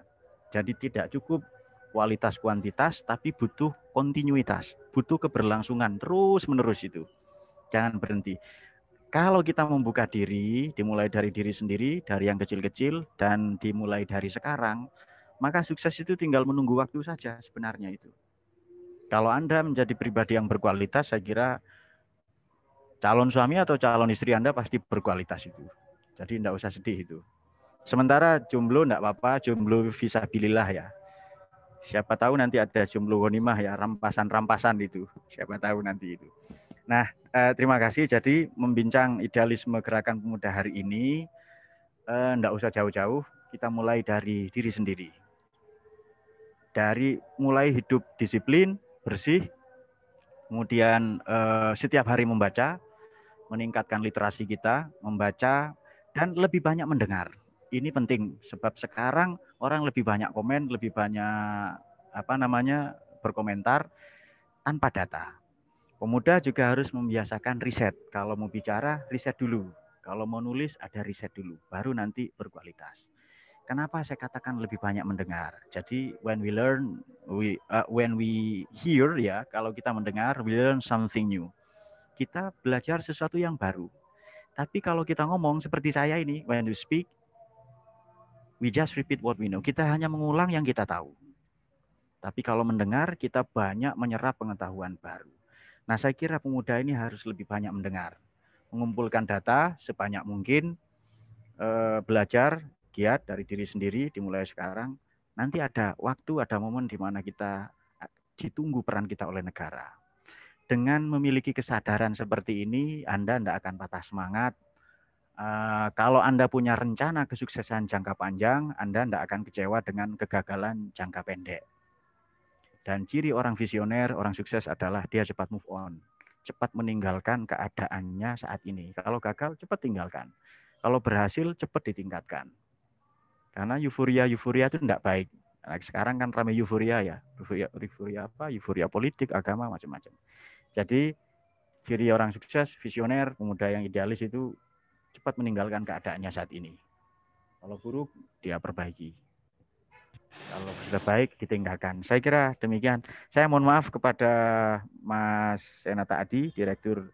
Jadi tidak cukup kualitas kuantitas, tapi butuh kontinuitas, butuh keberlangsungan terus-menerus itu. Jangan berhenti. Kalau kita membuka diri, dimulai dari diri sendiri, dari yang kecil-kecil, dan dimulai dari sekarang, maka sukses itu tinggal menunggu waktu saja sebenarnya itu. Kalau Anda menjadi pribadi yang berkualitas, saya kira calon suami atau calon istri Anda pasti berkualitas itu. Jadi tidak usah sedih itu. Sementara jomblo tidak apa-apa, jomblo fisabilillah ya. Siapa tahu nanti ada jomblo ghanimah ya, rampasan-rampasan itu. Siapa tahu nanti itu. Nah, terima kasih. Jadi membincang idealisme Gerakan Pemuda hari ini, tidak usah jauh-jauh, kita mulai dari diri sendiri. Dari mulai hidup disiplin, bersih, kemudian setiap hari membaca, meningkatkan literasi kita, membaca, dan lebih banyak mendengar. Ini penting, sebab sekarang orang lebih banyak komen, lebih banyak berkomentar tanpa data. Pemuda juga harus membiasakan riset. Kalau mau bicara, riset dulu. Kalau mau nulis, ada riset dulu. Baru nanti berkualitas. Kenapa saya katakan lebih banyak mendengar? Jadi when we learn, when we hear ya, kalau kita mendengar, we learn something new. Kita belajar sesuatu yang baru. Tapi kalau kita ngomong seperti saya ini, when we speak, we just repeat what we know. Kita hanya mengulang yang kita tahu. Tapi kalau mendengar, kita banyak menyerap pengetahuan baru. Nah, saya kira pemuda ini harus lebih banyak mendengar. Mengumpulkan data sebanyak mungkin, belajar, giat dari diri sendiri, dimulai sekarang. Nanti ada waktu, ada momen di mana kita ditunggu peran kita oleh negara. Dengan memiliki kesadaran seperti ini, Anda tidak akan patah semangat. Kalau Anda punya rencana kesuksesan jangka panjang, Anda tidak akan kecewa dengan kegagalan jangka pendek. Dan ciri orang visioner, orang sukses adalah dia cepat move on. Cepat meninggalkan keadaannya saat ini. Kalau gagal, cepat tinggalkan. kalau berhasil cepat ditingkatkan. Karena euforia itu tidak baik. Nah, sekarang kan ramai euforia ya. Euforia apa? Euforia politik, agama, macam-macam. Jadi ciri orang sukses, visioner, pemuda yang idealis itu cepat meninggalkan keadaannya saat ini. Kalau buruk, dia perbaiki. Kalau sudah baik, ditinggalkan. Saya kira demikian. Saya mohon maaf kepada Mas Enata Adi, Direktur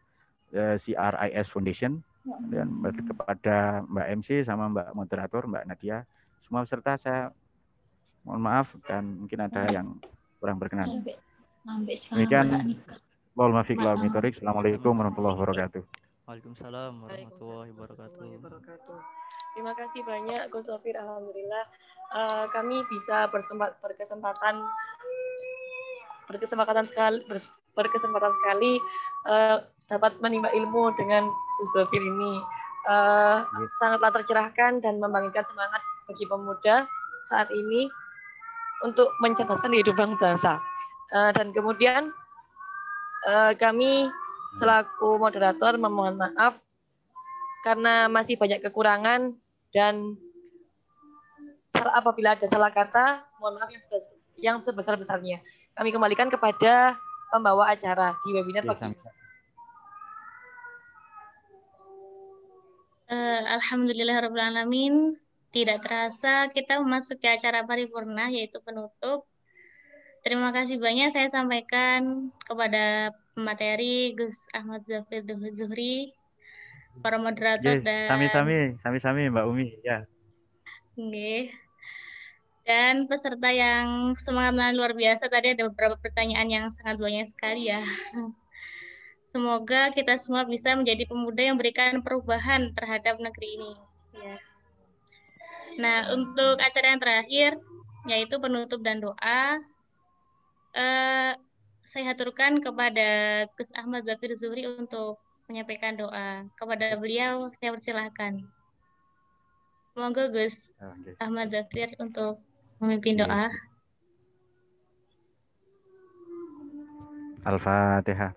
CRIS Foundation, dan kepada Mbak MC sama Mbak Moderator, Mbak Nadia. Semua peserta saya mohon maaf dan mungkin ada yang kurang berkenan. Demikian. Assalamualaikum warahmatullahi wabarakatuh. Waalaikumsalam warahmatullahi wabarakatuh. Terima kasih banyak Gus Sofir. Alhamdulillah kami bisa berkesempatan sekali dapat menimba ilmu dengan Gus Sofir ini. Sangatlah tercerahkan dan membangkitkan semangat bagi pemuda saat ini untuk mencerdaskan kehidupan bangsa. Dan kemudian kami selaku moderator memohon maaf karena masih banyak kekurangan dan apabila ada salah kata, mohon maaf yang sebesar-besarnya. Kami kembalikan kepada pembawa acara di webinar pagi ini. Alhamdulillahirrahmanirrahim. Tidak terasa kita memasuki acara paripurna yaitu penutup. Terima kasih banyak saya sampaikan kepada pemateri Gus Ahmad Zafir Zuhri, para moderator dan sami-sami Mbak Umi ya. Dan peserta yang semangat luar biasa. Tadi ada beberapa pertanyaan yang sangat banyak sekali ya. Semoga kita semua bisa menjadi pemuda yang memberikan perubahan terhadap negeri ini. Ya. Nah, untuk acara yang terakhir, yaitu penutup dan doa, saya haturkan kepada Gus Ahmad Zafir Zuhri untuk menyampaikan doa. Kepada beliau, saya persilahkan. Monggo Gus Ahmad Zafir untuk memimpin doa. Al-Fatihah.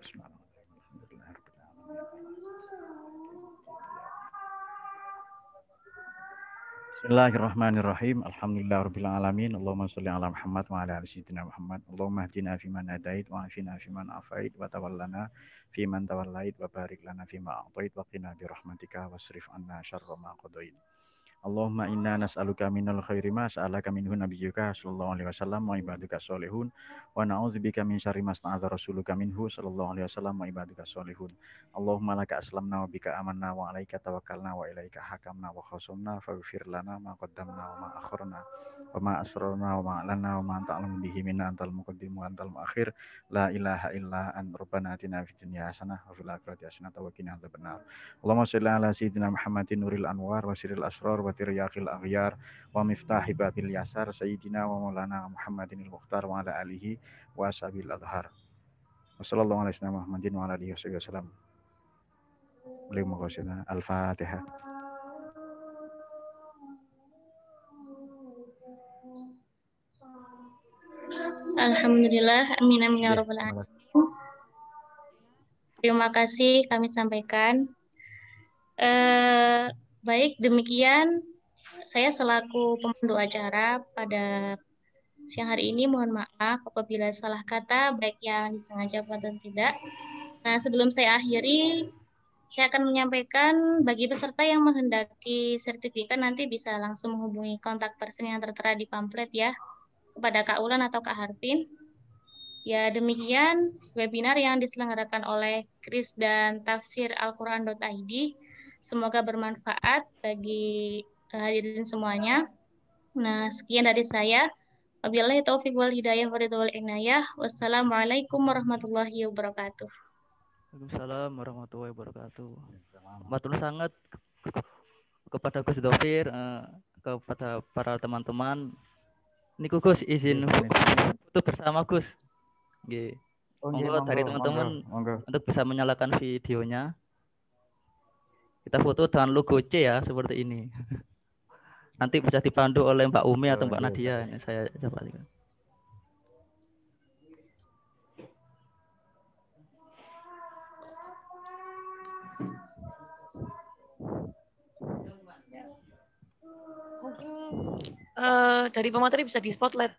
Bismillahirrahmanirrahim. Alhamdulillahirabbil alamin. Allahumma shalli ala Muhammad wa ala ali sayyidina Muhammad. Allahumma hdina fiman hadait wa afina fiman afait wa tawallana fiman tawallait wa barik lana fima a'tait wa qina bi rahmatika wasrif anna syarra ma qadait. Allahumma inna nas'aluka minal khairi ma sa'alaka minhu nabiyyuka sallallahu alaihi wasallam wa ibaduka sholihun wa na'udzubika min syarri ma sta'adza rasuluka minhu sallallahu alaihi wasallam wa ibaduka sholihun. Allahumma laka aslamna wa bika amanna wa alaika tawakkalna wa ilaika hakamna wa khasamna faghfir lana ma qaddamna wa ma akharna wa ma asrarna wa ma a'lanna wa ma anta a'lamu bihi minna antal muqaddim wa antal muakhir la ilaha illa anta rabbana atina fid dunya hasanah wa fil akhirati hasanah wa qina adzabannar. Allahumma shalli ala sayyidina Muhammadin nuril anwar wa sirril asrar wa tiryaqil aghyar wa miftahi babil yasar sayyidina wa maulana Muhammadin al-mukhtar wa ala alihi wa ashabil adhar. Wassallallahu ala sayyidina Muhammadin wa ala alihi wasallam. Al-Fatihah. Alhamdulillah, amin amin ya rabbal alamin. Terima kasih kami sampaikan. Baik, demikian saya selaku pemandu acara pada siang hari ini mohon maaf apabila salah kata baik yang disengaja maupun tidak. Nah, sebelum saya akhiri, saya akan menyampaikan bagi peserta yang menghendaki sertifikat nanti bisa langsung menghubungi kontak person yang tertera di pamflet ya, kepada Kak Ulan atau Kak Harvin. Ya, demikian webinar yang diselenggarakan oleh Kris dan Tafsir Al-Quran.id. Semoga bermanfaat bagi hadirin semuanya. Nah, sekian dari saya. Wabillahi taufiq wal hidayah wal inayah. Wassalamualaikum warahmatullahi wabarakatuh. Waalaikumsalam warahmatullahi wabarakatuh. Matur sangat kepada Gus Dofir, kepada para teman-teman. Ini Gus izin foto bersama Gus. Nggih. Monggo dari teman-teman untuk bisa menyalakan videonya. Kita foto dengan logo C ya, seperti ini. Nanti bisa dipandu oleh Mbak Umi atau Mbak Nadia. Ini saya coba lihat. dari pemateri bisa di spotlight.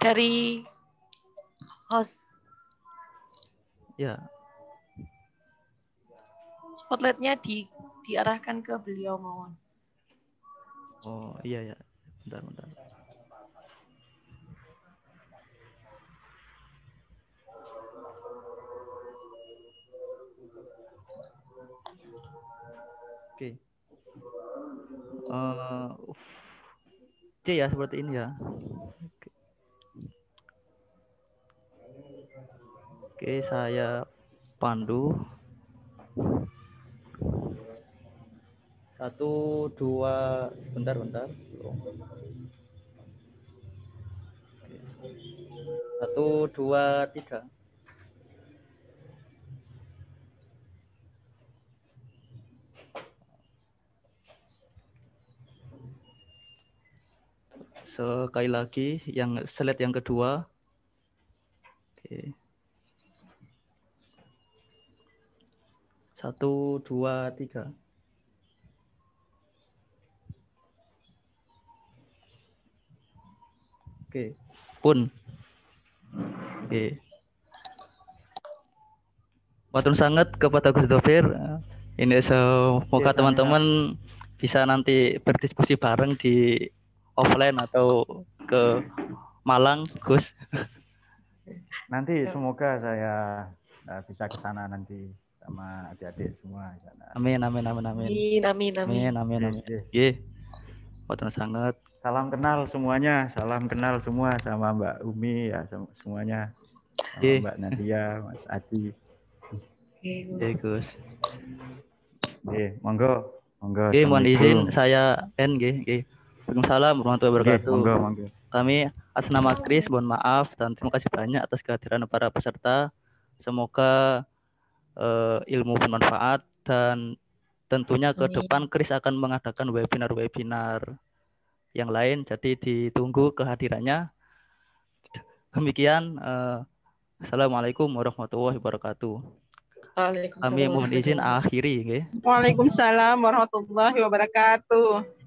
Dari host. Ya. Spotlightnya diarahkan ke beliau, mohon. Oh iya ya. Bentar. Oke. C ya seperti ini ya. Oke, saya pandu. 1, 2, sebentar. Oke. 1, 2, 3. Sekali lagi yang slide yang kedua. Oke. 1, 2, 3. Oke. Pun. Oke. Matur sangat kepada Gus Dovir. Ini semoga teman-teman bisa nanti berdiskusi bareng di offline atau ke Malang, Gus. Nanti semoga saya bisa ke sana nanti sama adik-adik semua di sana. Amin. Matur sangat. Salam kenal semuanya, salam kenal semua sama Mbak Umi ya semuanya. Sama Mbak Nadia, Mas Adi. Gus. Monggo. Mohon izin saya nggih. Waalaikumsalam warahmatullahi wabarakatuh. Monggo. Kami atas nama Kris mohon maaf dan terima kasih banyak atas kehadiran para peserta. Semoga ilmu bermanfaat dan tentunya ke depan Kris akan mengadakan webinar yang lain, jadi ditunggu kehadirannya. Demikian, Assalamualaikum warahmatullahi wabarakatuh. Kami mohon izin akhiri. Waalaikumsalam warahmatullahi wabarakatuh.